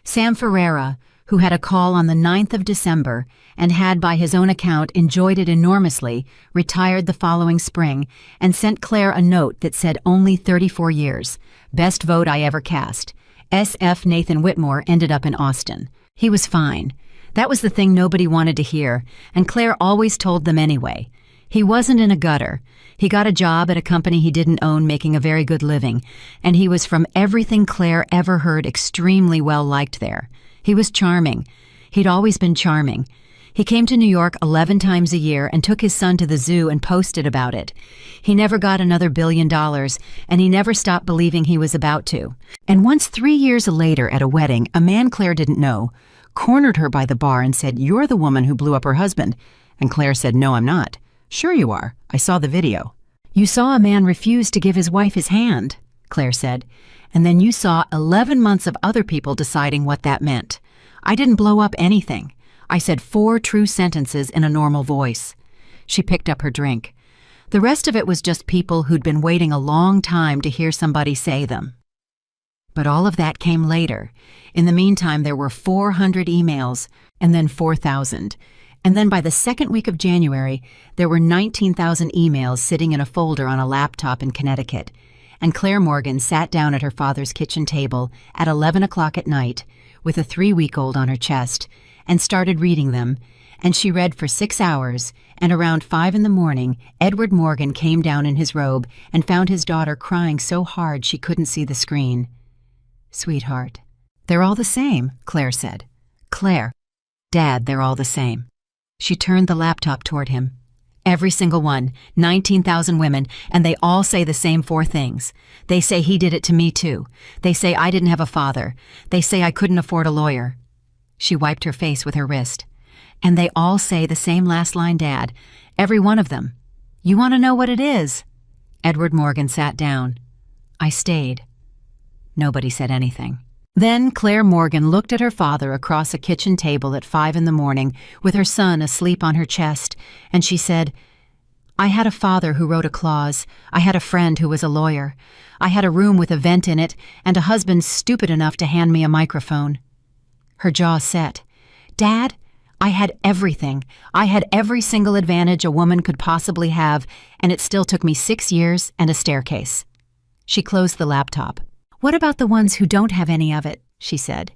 Sam Ferreira, who had a call on the 9th of December and had by his own account enjoyed it enormously, retired the following spring and sent Claire a note that said only 34 years. "Best vote I ever cast." SF Nathan Whitmore ended up in Austin. He was fine. That was the thing nobody wanted to hear, and Claire always told them anyway. He wasn't in a gutter. He got a job at a company he didn't own, making a very good living, and he was, from everything Claire ever heard, extremely well liked there. He was charming. He'd always been charming. He came to New York 11 times a year and took his son to the zoo and posted about it. He never got another $1 billion, and he never stopped believing he was about to. And once 3 years later at a wedding, a man Claire didn't know cornered her by the bar and said, "You're the woman who blew up her husband." And Claire said, "No, I'm not." "Sure you are. I saw the video." "You saw a man refuse to give his wife his hand," Claire said. "And then you saw 11 months of other people deciding what that meant. I didn't blow up anything. I said 4 true sentences in a normal voice." She picked up her drink. The rest of it was just people who'd been waiting a long time to hear somebody say them. But all of that came later. In the meantime, there were 400 emails, and then 4,000. And then by the second week of January, there were 19,000 emails sitting in a folder on a laptop in Connecticut. And Claire Morgan sat down at her father's kitchen table at 11 o'clock at night with a 3-week-old on her chest and started reading them. And she read for 6 hours, and around 5 in the morning, Edward Morgan came down in his robe and found his daughter crying so hard she couldn't see the screen. "Sweetheart." "They're all the same," Claire said. "Claire." "Dad, they're all the same." She turned the laptop toward him. "Every single one, 19,000 women, and they all say the same 4 things. They say he did it to me too. They say I didn't have a father. They say I couldn't afford a lawyer." She wiped her face with her wrist. "And they all say the same last line, Dad. Every one of them. You want to know what it is?" Edward Morgan sat down. "I stayed." Nobody said anything. Then Claire Morgan looked at her father across a kitchen table at 5 in the morning with her son asleep on her chest, and she said, "I had a father who wrote a clause. I had a friend who was a lawyer. I had a room with a vent in it, and a husband stupid enough to hand me a microphone." Her jaw set. "Dad, I had everything. I had every single advantage a woman could possibly have, and it still took me 6 years and a staircase." She closed the laptop. "What about the ones who don't have any of it?" she said.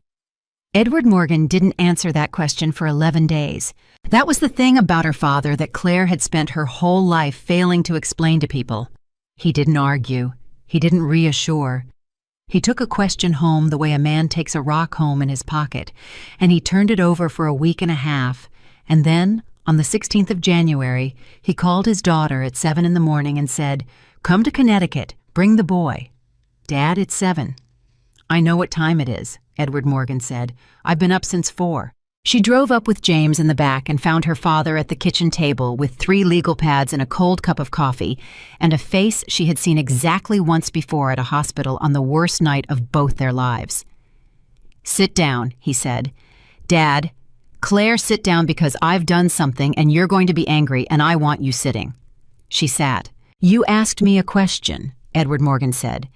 Edward Morgan didn't answer that question for 11 days. That was the thing about her father that Claire had spent her whole life failing to explain to people. He didn't argue. He didn't reassure. He took a question home the way a man takes a rock home in his pocket, and he turned it over for a week and a half, and then, on the 16th of January, he called his daughter at 7 in the morning and said, "Come to Connecticut, bring the boy." "Dad, it's 7. "I know what time it is," Edward Morgan said. "I've been up since 4. She drove up with James in the back and found her father at the kitchen table with 3 legal pads and a cold cup of coffee, and a face she had seen exactly once before at a hospital on the worst night of both their lives. "Sit down," he said. "Dad, Claire, sit down because I've done something and you're going to be angry and I want you sitting." She sat. "You asked me a question," Edward Morgan said.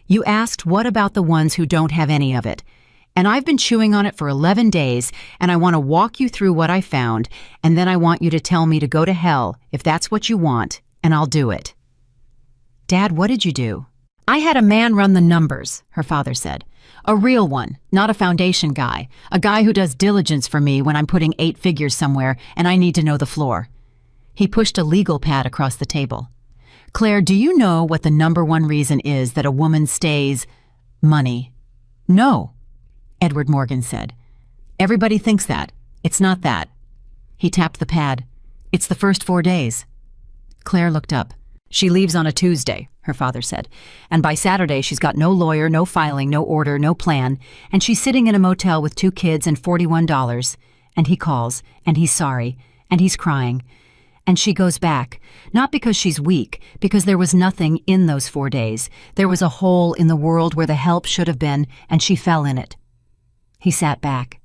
"You asked what about the ones who don't have any of it. And I've been chewing on it for 11 days, and I want to walk you through what I found, and then I want you to tell me to go to hell if that's what you want, and I'll do it." "Dad, what did you do?" "I had a man run the numbers," her father said. "A real one, not a foundation guy. A guy who does diligence for me when I'm putting 8 figures somewhere and I need to know the floor." He pushed a legal pad across the table. "Claire, do you know what the number 1 reason is that a woman stays? Money." "No," Edward Morgan said. "Everybody thinks that. It's not that." He tapped the pad. "It's the first 4 days." Claire looked up. "She leaves on a Tuesday," her father said, "and by Saturday she's got no lawyer, no filing, no order, no plan, and she's sitting in a motel with 2 kids and $41, and he calls, and he's sorry, and he's crying, and she goes back, not because she's weak, because there was nothing in those 4 days. There was a hole in the world where the help should have been, and she fell in it." He sat back.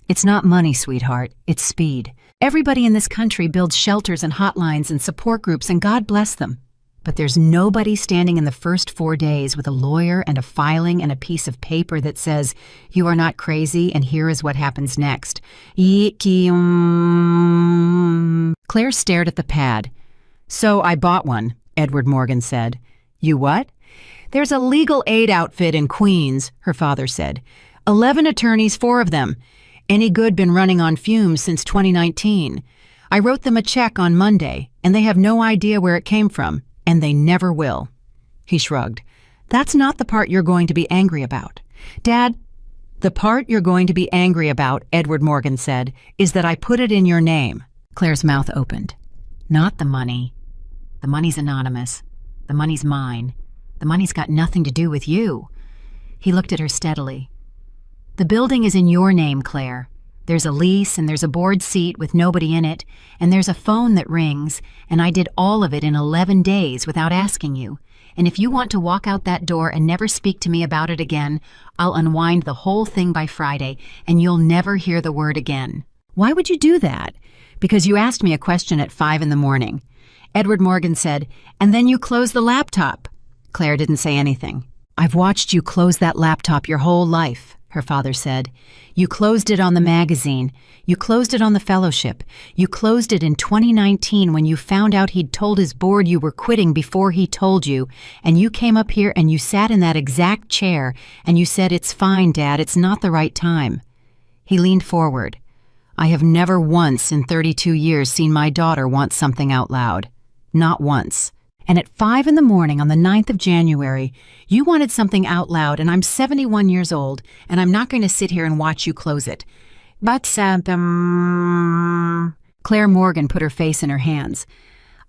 "It's not money, sweetheart. It's speed. Everybody in this country builds shelters and hotlines and support groups, and God bless them. But there's nobody standing in the first 4 days with a lawyer and a filing and a piece of paper that says, 'You are not crazy, and here is what happens next.'" Claire stared at the pad. "So I bought one," Edward Morgan said. "You what?" "There's a legal aid outfit in Queens," her father said. 11 attorneys, 4 of them. Any good been running on fumes since 2019. I wrote them a check on Monday, and they have no idea where it came from, and they never will." He shrugged. "That's not the part you're going to be angry about. Dad, the part you're going to be angry about," Edward Morgan said, "is that I put it in your name." Claire's mouth opened. "Not the money. The money's anonymous. The money's mine. The money's got nothing to do with you." He looked at her steadily. "The building is in your name, Claire. There's a lease and there's a board seat with nobody in it, and there's a phone that rings, and I did all of it in 11 days without asking you. And if you want to walk out that door and never speak to me about it again, I'll unwind the whole thing by Friday, and you'll never hear the word again." "Why would you do that?" "Because you asked me a question at 5 in the morning. Edward Morgan said, "And then you closed the laptop." Claire didn't say anything. "I've watched you close that laptop your whole life," her father said. "You closed it on the magazine. You closed it on the fellowship. You closed it in 2019 when you found out he'd told his board you were quitting before he told you, and you came up here and you sat in that exact chair, and you said, 'It's fine, Dad, it's not the right time.'" He leaned forward. "I have never once in 32 years seen my daughter want something out loud. Not once. And at 5 in the morning on the 9th of January, you wanted something out loud, and I'm 71 years old, and I'm not going to sit here and watch you close it." "But, Claire Morgan put her face in her hands.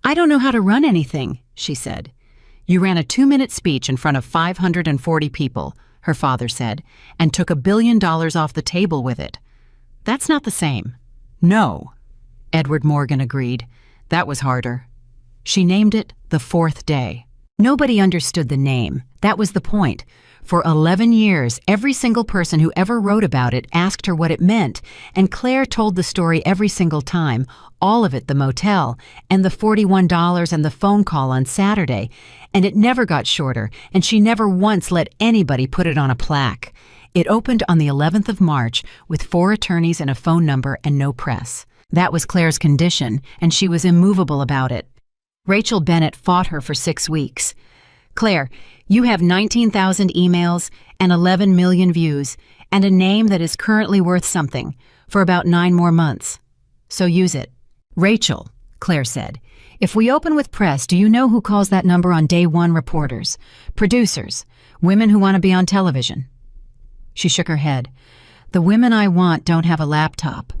"I don't know how to run anything," she said. "You ran a 2-minute speech in front of 540 people," her father said, "and took $1 billion off the table with it. That's not the same." "No," Edward Morgan agreed. "That was harder." She named it The 4th Day. Nobody understood the name. That was the point. For 11 years, every single person who ever wrote about it asked her what it meant, and Claire told the story every single time, all of it the motel, and the $41 and the phone call on Saturday, and it never got shorter, and she never once let anybody put it on a plaque. It opened on the 11th of March with 4 attorneys and a phone number and no press. That was Claire's condition, and she was immovable about it. Rachel Bennett fought her for 6 weeks. "Claire, you have 19,000 emails and 11 million views and a name that is currently worth something for about 9 more months. So use it." "Rachel," Claire said, "if we open with press, do you know who calls that number on day 1? Reporters, producers, women who want to be on television." She shook her head. "The women I want don't have a laptop.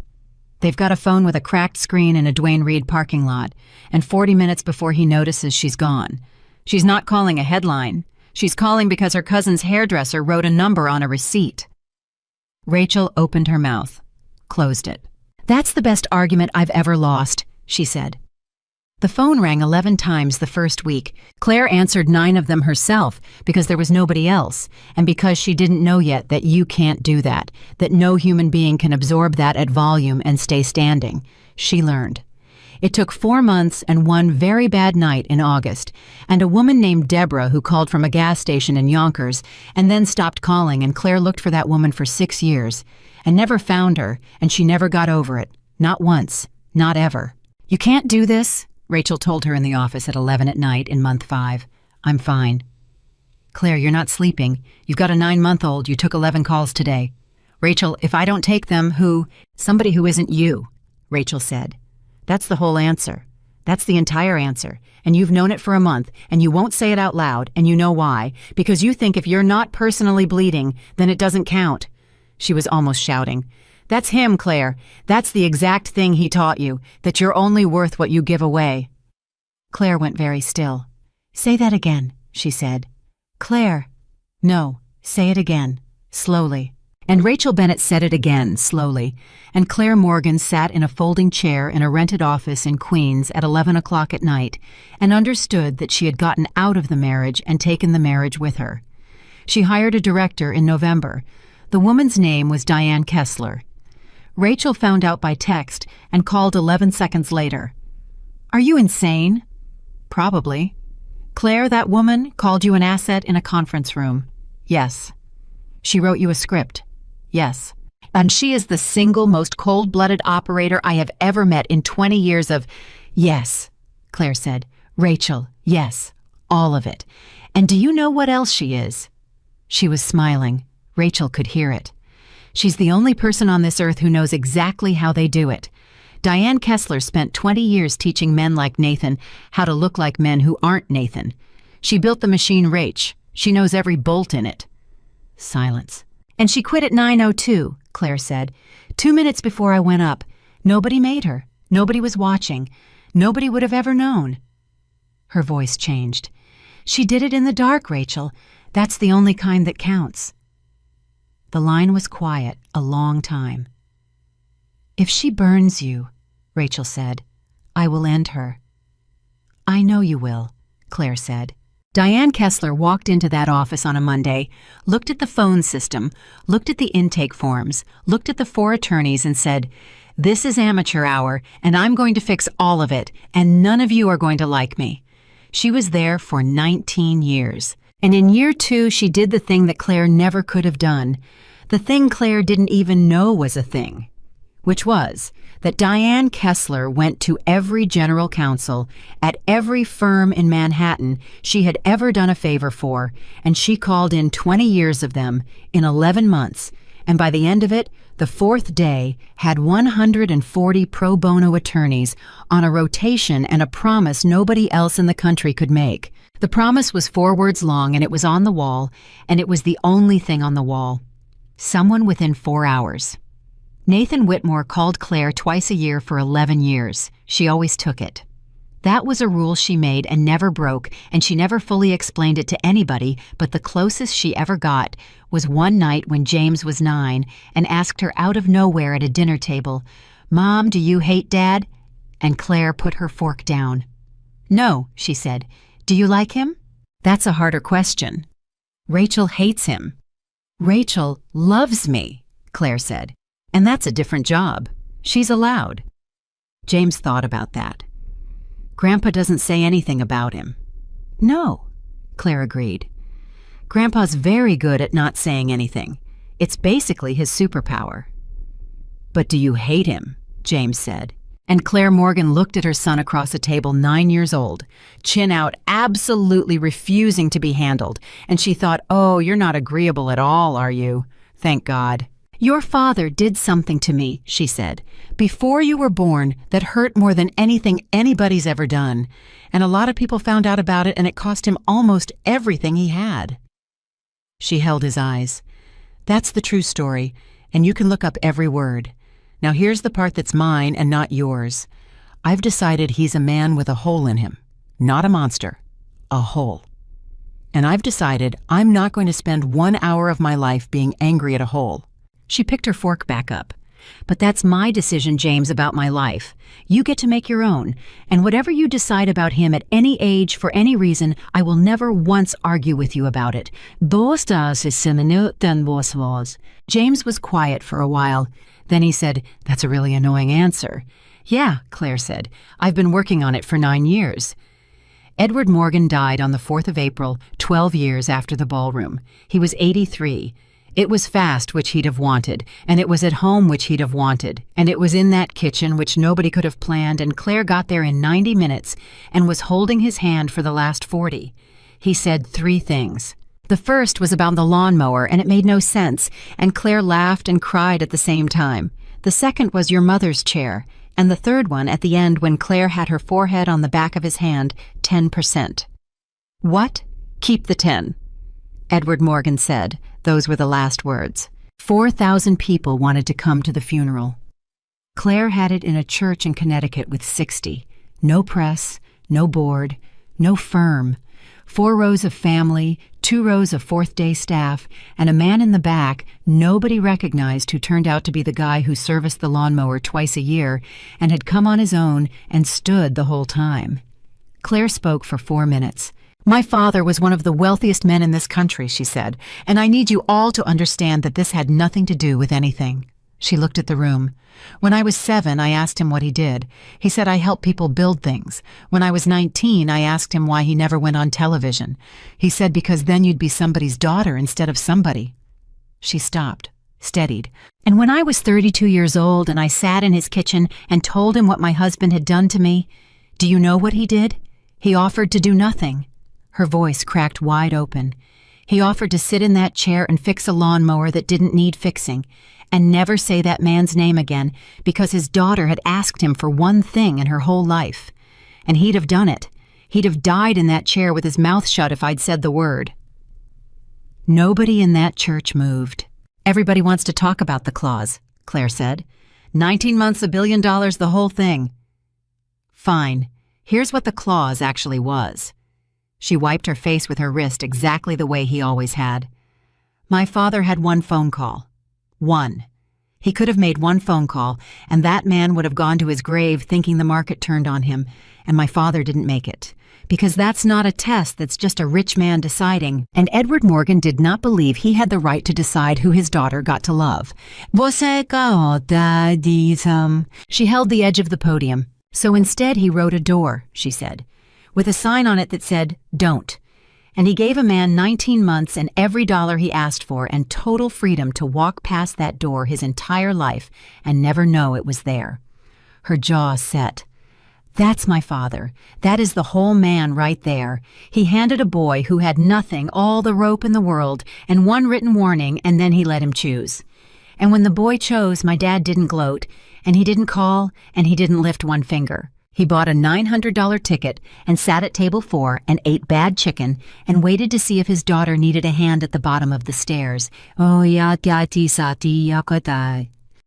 They've got a phone with a cracked screen in a Duane Reade parking lot, and 40 minutes before he notices, she's gone. She's not calling a headline. She's calling because her cousin's hairdresser wrote a number on a receipt." Rachel opened her mouth. closed it. "That's the best argument I've ever lost," she said. The phone rang 11 times the first week. Claire answered 9 of them herself because there was nobody else, and because she didn't know yet that you can't do that no human being can absorb that at volume and stay standing. She learned. It took 4 months and one very bad night in August, and a woman named Deborah who called from a gas station in Yonkers and then stopped calling, and Claire looked for that woman for 6 years and never found her, and she never got over it. Not once. Not ever. "You can't do this," Rachel told her in the office at 11 at night in month 5. "I'm fine." "Claire, you're not sleeping. You've got a 9-month-old. You took 11 calls today." "Rachel, if I don't take them, who?" "Somebody who isn't you," Rachel said. "That's the whole answer. That's the entire answer. And you've known it for a month, and you won't say it out loud, and you know why. Because you think if you're not personally bleeding, then it doesn't count." She was almost shouting. "That's him, Claire. That's the exact thing he taught you, that you're only worth what you give away." Claire went very still. "Say that again," she said. "Claire." "No, say it again, slowly." And Rachel Bennett said it again, slowly, and Claire Morgan sat in a folding chair in a rented office in Queens at 11 o'clock at night and understood that she had gotten out of the marriage and taken the marriage with her. She hired a director in November. The woman's name was Diane Kessler. Rachel found out by text and called 11 seconds later. "Are you insane?" "Probably." "Claire, that woman, called you an asset in a conference room." "Yes." "She wrote you a script." "Yes." "And she is the single most cold-blooded operator I have ever met in 20 years of—" "Yes," Claire said. "Rachel, yes, all of it. And do you know what else she is?" She was smiling. Rachel could hear it. "She's the only person on this earth who knows exactly how they do it. Diane Kessler spent 20 years teaching men like Nathan how to look like men who aren't Nathan. She built the machine Rach. She knows every bolt in it." Silence. "And she quit at 9:02, Claire said. 2 minutes before I went up. Nobody made her. Nobody was watching. Nobody would have ever known." Her voice changed. "She did it in the dark, Rachel. That's the only kind that counts." The line was quiet a long time. "If she burns you," Rachel said, "I will end her." "I know you will," Claire said. Diane Kessler walked into that office on a Monday, looked at the phone system, looked at the intake forms, looked at the 4 attorneys and said, "This is amateur hour, and I'm going to fix all of it, and none of you are going to like me." She was there for 19 years. And in year 2, she did the thing that Claire never could have done, the thing Claire didn't even know was a thing, which was that Diane Kessler went to every general counsel at every firm in Manhattan she had ever done a favor for, and she called in 20 years of them in 11 months, and by the end of it, the 4th day, had 140 pro bono attorneys on a rotation and a promise nobody else in the country could make. The promise was 4 words long, and it was on the wall, and it was the only thing on the wall. Someone within 4 hours. Nathan Whitmore called Claire twice a year for 11 years. She always took it. That was a rule she made and never broke, and she never fully explained it to anybody, but the closest she ever got was one night when James was 9 and asked her out of nowhere at a dinner table, "Mom, do you hate Dad?" And Claire put her fork down. "No," she said. "Do you like him?" "That's a harder question." "Rachel hates him." "Rachel loves me," Claire said. "And that's a different job. She's allowed." James thought about that. "Grandpa doesn't say anything about him." "No," Claire agreed. "Grandpa's very good at not saying anything. It's basically his superpower." "But do you hate him?" James said. And Claire Morgan looked at her son across a table 9 years old, chin out, absolutely refusing to be handled, and she thought, "Oh, you're not agreeable at all, are you? Thank God." "Your father did something to me," she said, "before you were born that hurt more than anything anybody's ever done, and a lot of people found out about it, and it cost him almost everything he had." She held his eyes. "That's the true story, and you can look up every word. Now here's the part that's mine and not yours. I've decided he's a man with a hole in him. Not a monster. A hole. And I've decided I'm not going to spend 1 hour of my life being angry at a hole." She picked her fork back up. But that's my decision, James, about my life. You get to make your own, and whatever you decide about him at any age for any reason, I will never once argue with you about it. James was quiet for a while. Then he said, "That's a really annoying answer." "Yeah," Claire said. "I've been working on it for 9 years." Edward Morgan died on the 4th of April, 12 years after the ballroom. He was 83. It was fast, which he'd have wanted, and it was at home, which he'd have wanted, and it was in that kitchen, which nobody could have planned, and Claire got there in 90 minutes and was holding his hand for the last 40. He said 3 things. The first was about the lawnmower, and it made no sense, and Claire laughed and cried at the same time. The second was your mother's chair, and the third one at the end when Claire had her forehead on the back of his hand, 10%. "What? Keep the 10. Edward Morgan said. Those were the last words. 4,000 people wanted to come to the funeral. Claire had it in a church in Connecticut with 60. No press, no board, no firm. 4 rows of family, 2 rows of fourth-day staff, and a man in the back nobody recognized who turned out to be the guy who serviced the lawnmower twice a year and had come on his own and stood the whole time. Claire spoke for 4 minutes. "My father was one of the wealthiest men in this country," she said, "and I need you all to understand that this had nothing to do with anything." She looked at the room. "When I was 7, I asked him what he did. He said I help people build things. When I was 19, I asked him why he never went on television. He said because then you'd be somebody's daughter instead of somebody." She stopped, steadied. "And when I was 32 years old and I sat in his kitchen and told him what my husband had done to me, do you know what he did? He offered to do nothing." Her voice cracked wide open. "He offered to sit in that chair and fix a lawnmower that didn't need fixing, and never say that man's name again because his daughter had asked him for one thing in her whole life. And he'd have done it. He'd have died in that chair with his mouth shut if I'd said the word." Nobody in that church moved. "Everybody wants to talk about the clause," Claire said. 19 months, $1 billion, the whole thing. "Fine. Here's what the clause actually was." She wiped her face with her wrist exactly the way he always had. "My father had 1 phone call. 1. He could have made 1 phone call, and that man would have gone to his grave thinking the market turned on him, and my father didn't make it. Because that's not a test, that's just a rich man deciding, and Edward Morgan did not believe he had the right to decide who his daughter got to love. She held the edge of the podium. "So instead he wrote a door," she said, "with a sign on it that said, 'Don't.' And he gave a man 19 months and every dollar he asked for and total freedom to walk past that door his entire life and never know it was there." Her jaw set. "That's my father. That is the whole man right there. He handed a boy who had nothing all the rope in the world and 1 written warning, and then he let him choose. And when the boy chose, my dad didn't gloat, and he didn't call, and he didn't lift 1 finger. He bought a $900 ticket and sat at table 4 and ate bad chicken and waited to see if his daughter needed a hand at the bottom of the stairs.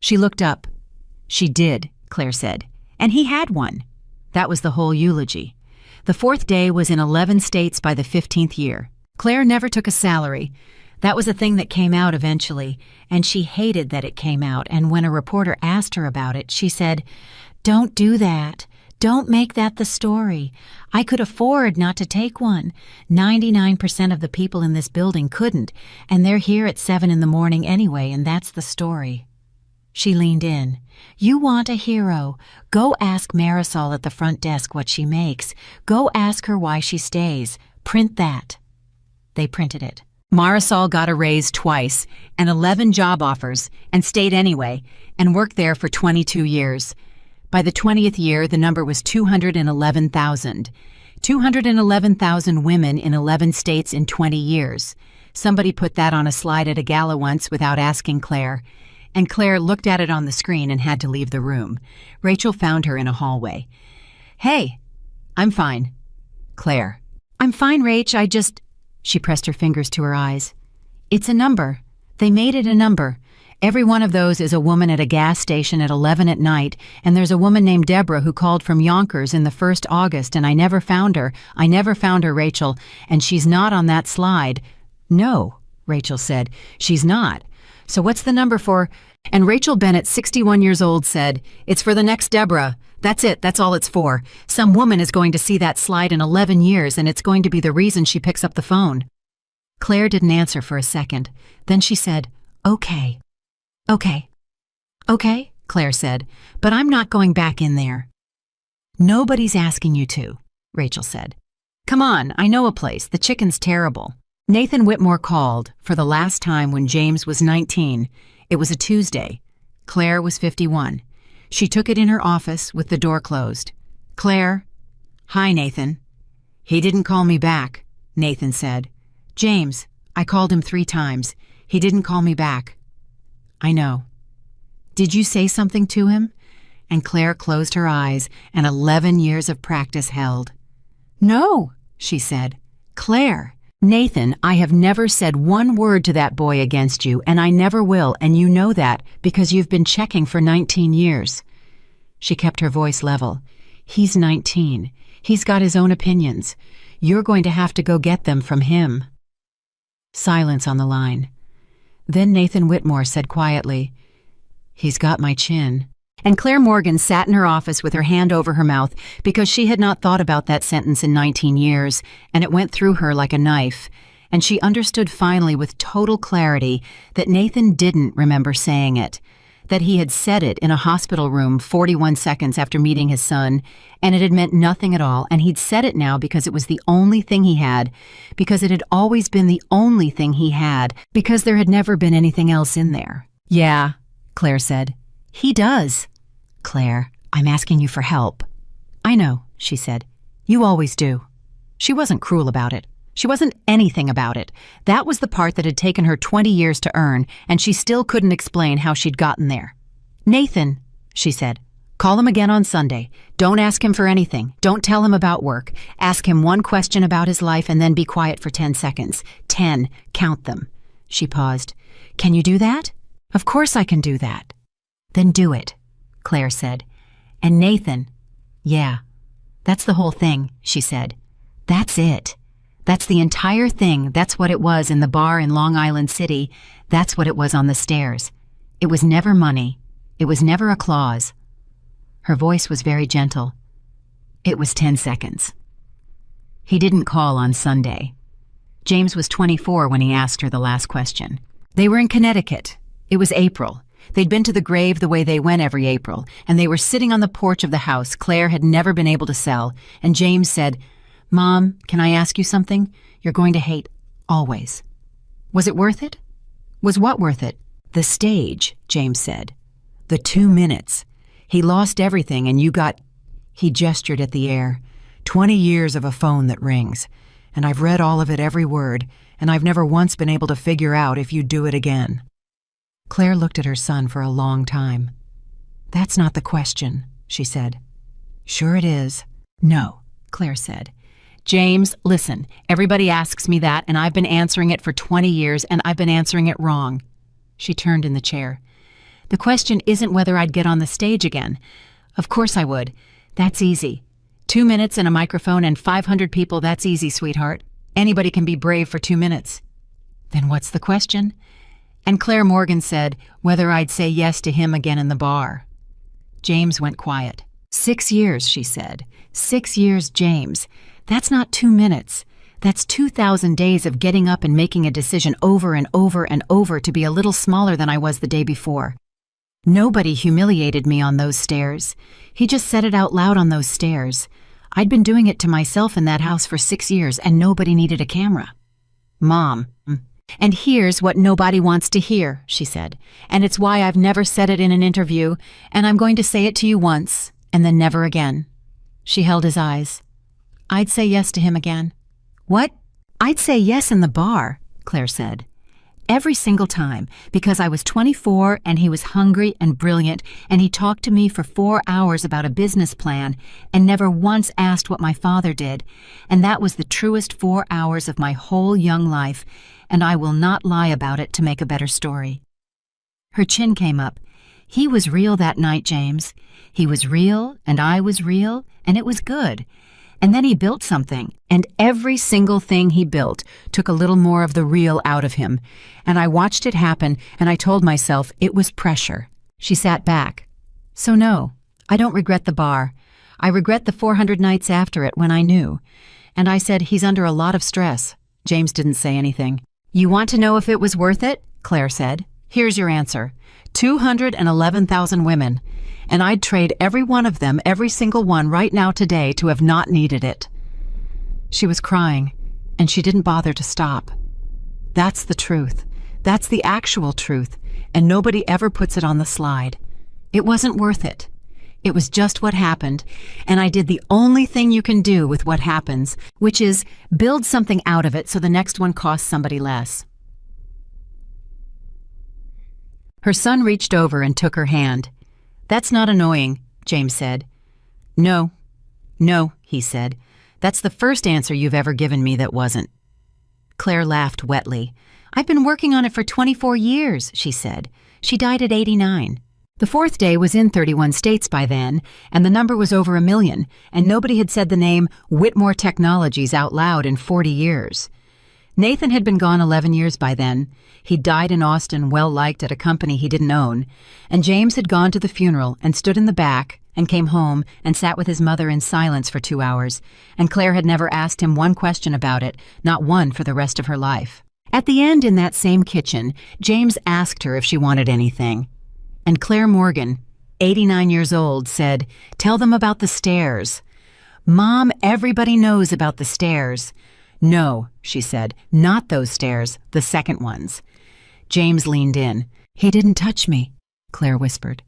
She looked up. She did, Claire said, and he had one. That was the whole eulogy. The 4th day was in 11 states by the 15th year. Claire never took a salary. That was a thing that came out eventually, and she hated that it came out, and when a reporter asked her about it, she said, "Don't do that. Don't make that the story. I could afford not to take one. 99% of the people in this building couldn't, and they're here at 7 in the morning anyway, and that's the story." She leaned in. "You want a hero. Go ask Marisol at the front desk what she makes. Go ask her why she stays. Print that." They printed it. Marisol got a raise twice and 11 job offers and stayed anyway and worked there for 22 years. By the 20th year, the number was 211,000. 211,000 women in 11 states in 20 years. Somebody put that on a slide at a gala once without asking Claire, and Claire looked at it on the screen and had to leave the room. Rachel found her in a hallway. "Hey, I'm fine." "Claire." "I'm fine, Rach, She pressed her fingers to her eyes. "It's a number. They made it a number. Every one of those is a woman at a gas station at 11 at night, and there's a woman named Deborah who called from Yonkers in the 1st August, and I never found her. I never found her, Rachel, and she's not on that slide." "No," Rachel said, "she's not. So what's the number for? And Rachel Bennett, 61 years old, said, "It's for the next Deborah. That's it, that's all it's for. Some woman is going to see that slide in 11 years and it's going to be the reason she picks up the phone." Claire didn't answer for a second. Then she said, "Okay." "Okay." "Okay," Claire said, "but I'm not going back in there." "Nobody's asking you to," Rachel said. "Come on, I know a place. The chicken's terrible." Nathan Whitmore called for the last time when James was 19. It was a Tuesday. Claire was 51. She took it in her office with the door closed. "Claire." "Hi, Nathan." "He didn't call me back," Nathan said. "James, I called him 3 times. He didn't call me back." "I know." "Did you say something to him?" And Claire closed her eyes, and 11 years of practice held. "No," she said. "Claire." "Nathan, I have never said one word to that boy against you, and I never will, and you know that because you've been checking for 19 years. She kept her voice level. "He's 19. He's got his own opinions. You're going to have to go get them from him." Silence on the line. Then Nathan Whitmore said quietly, "He's got my chin." And Claire Morgan sat in her office with her hand over her mouth because she had not thought about that sentence in 19 years, and it went through her like a knife. And she understood finally with total clarity that Nathan didn't remember saying it, that he had said it in a hospital room 41 seconds after meeting his son, and it had meant nothing at all, and he'd said it now because it was the only thing he had, because it had always been the only thing he had, because there had never been anything else in there. "Yeah," Claire said. "He does." "Claire, I'm asking you for help." "I know," she said. "You always do." She wasn't cruel about it. She wasn't anything about it. That was the part that had taken her 20 years to earn, and she still couldn't explain how she'd gotten there. "Nathan," she said, "call him again on Sunday. Don't ask him for anything. Don't tell him about work. Ask him one question about his life and then be quiet for 10 seconds. 10. Count them." She paused. "Can you do that?" "Of course I can do that." "Then do it," Claire said. "And Nathan." "Yeah, that's the whole thing," she said. "That's it. That's the entire thing. That's what it was in the bar in Long Island City. That's what it was on the stairs. It was never money. It was never a clause." Her voice was very gentle. "It was 10 seconds. He didn't call on Sunday." James was 24 when he asked her the last question. They were in Connecticut. It was April. They'd been to the grave the way they went every April, and they were sitting on the porch of the house Claire had never been able to sell, and James said, "Mom, can I ask you something? You're going to hate, always." "Was it worth it?" "Was what worth it?" "The stage," James said. "The 2 minutes. He lost everything and you got—" He gestured at the air. 20 years of a phone that rings. And I've read all of it, every word, and I've never once been able to figure out if you'd do it again." Claire looked at her son for a long time. "That's not the question," she said. "Sure it is." "No," Claire said. "James, listen, everybody asks me that, and I've been answering it for 20 years, and I've been answering it wrong." She turned in the chair. "The question isn't whether I'd get on the stage again. Of course I would. That's easy. 2 minutes and a microphone and 500 people, that's easy, sweetheart. Anybody can be brave for 2 minutes." "Then what's the question?" And Claire Morgan said whether I'd say yes to him again in the bar. James went quiet. 6 years, she said. 6 years, James. That's not 2 minutes. That's 2,000 days of getting up and making a decision over and over and over to be a little smaller than I was the day before. Nobody humiliated me on those stairs. He just said it out loud on those stairs. I'd been doing it to myself in that house for 6 years, and nobody needed a camera. Mom. And here's what nobody wants to hear, she said. And it's why I've never said it in an interview, and I'm going to say it to you once, and then never again. She held his eyes. I'd say yes to him again. What? I'd say yes in the bar, Claire said. Every single time, because I was 24 and he was hungry and brilliant, and he talked to me for 4 hours about a business plan and never once asked what my father did, and that was the truest 4 hours of my whole young life, and I will not lie about it to make a better story. Her chin came up. He was real that night, James. He was real, and I was real, and it was good. And then he built something, and every single thing he built took a little more of the real out of him. And I watched it happen, and I told myself it was pressure. She sat back. So no, I don't regret the bar. I regret the 400 nights after it when I knew. And I said, he's under a lot of stress. James didn't say anything. You want to know if it was worth it? Claire said. Here's your answer. 211,000 women. And I'd trade every one of them, every single one right now today to have not needed it. She was crying, and she didn't bother to stop. That's the truth. That's the actual truth, and nobody ever puts it on the slide. It wasn't worth it. It was just what happened, and I did the only thing you can do with what happens, which is build something out of it so the next one costs somebody less. Her son reached over and took her hand. That's not annoying, James said. No, he said. That's the first answer you've ever given me that wasn't. Claire laughed wetly. I've been working on it for 24 years, she said. She died at 89. The fourth day was in 31 states by then, and the number was over 1 million, and nobody had said the name Whitmore Technologies out loud in 40 years. Nathan had been gone 11 years by then. He'd died in Austin, well-liked at a company he didn't own, and James had gone to the funeral and stood in the back and came home and sat with his mother in silence for 2 hours, and Claire had never asked him one question about it, not one for the rest of her life. At the end, in that same kitchen, James asked her if she wanted anything. And Claire Morgan, 89 years old, said, "Tell them about the stairs." "Mom, everybody knows about the stairs." "No," she said, "not those stairs, the second ones." James leaned in. "He didn't touch me," Claire whispered.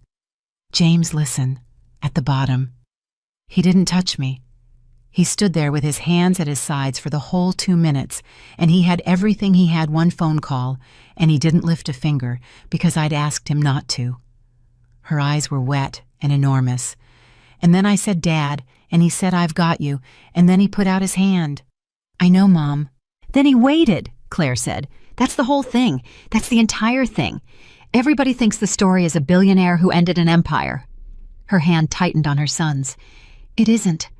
"James, listen. At the bottom. He didn't touch me. He stood there with his hands at his sides for the whole 2 minutes, and he had everything he had one phone call, and he didn't lift a finger because I'd asked him not to." Her eyes were wet and enormous. "And then I said, 'Dad,' and he said, 'I've got you,' and then he put out his hand." "I know, Mom." "Then he waited," Claire said. "That's the whole thing. That's the entire thing. Everybody thinks the story is a billionaire who ended an empire." Her hand tightened on her son's. "It isn't.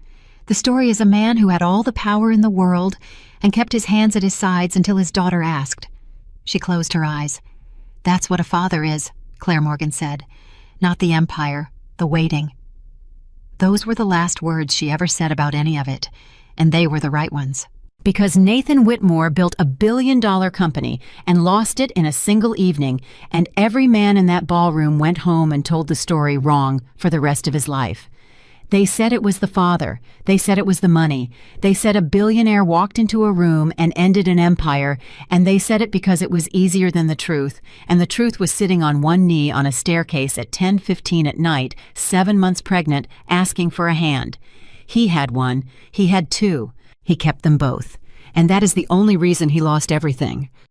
The story is a man who had all the power in the world and kept his hands at his sides until his daughter asked." She closed her eyes. "That's what a father is," Claire Morgan said. "Not the empire, the waiting." Those were the last words she ever said about any of it, and they were the right ones. Because Nathan Whitmore built a billion-dollar company and lost it in a single evening, and every man in that ballroom went home and told the story wrong for the rest of his life. They said it was the father. They said it was the money. They said a billionaire walked into a room and ended an empire, and they said it because it was easier than the truth, and the truth was sitting on one knee on a staircase at 10:15 at night, 7 months pregnant, asking for a hand. He had one. He had two. He kept them both. And that is the only reason he lost everything.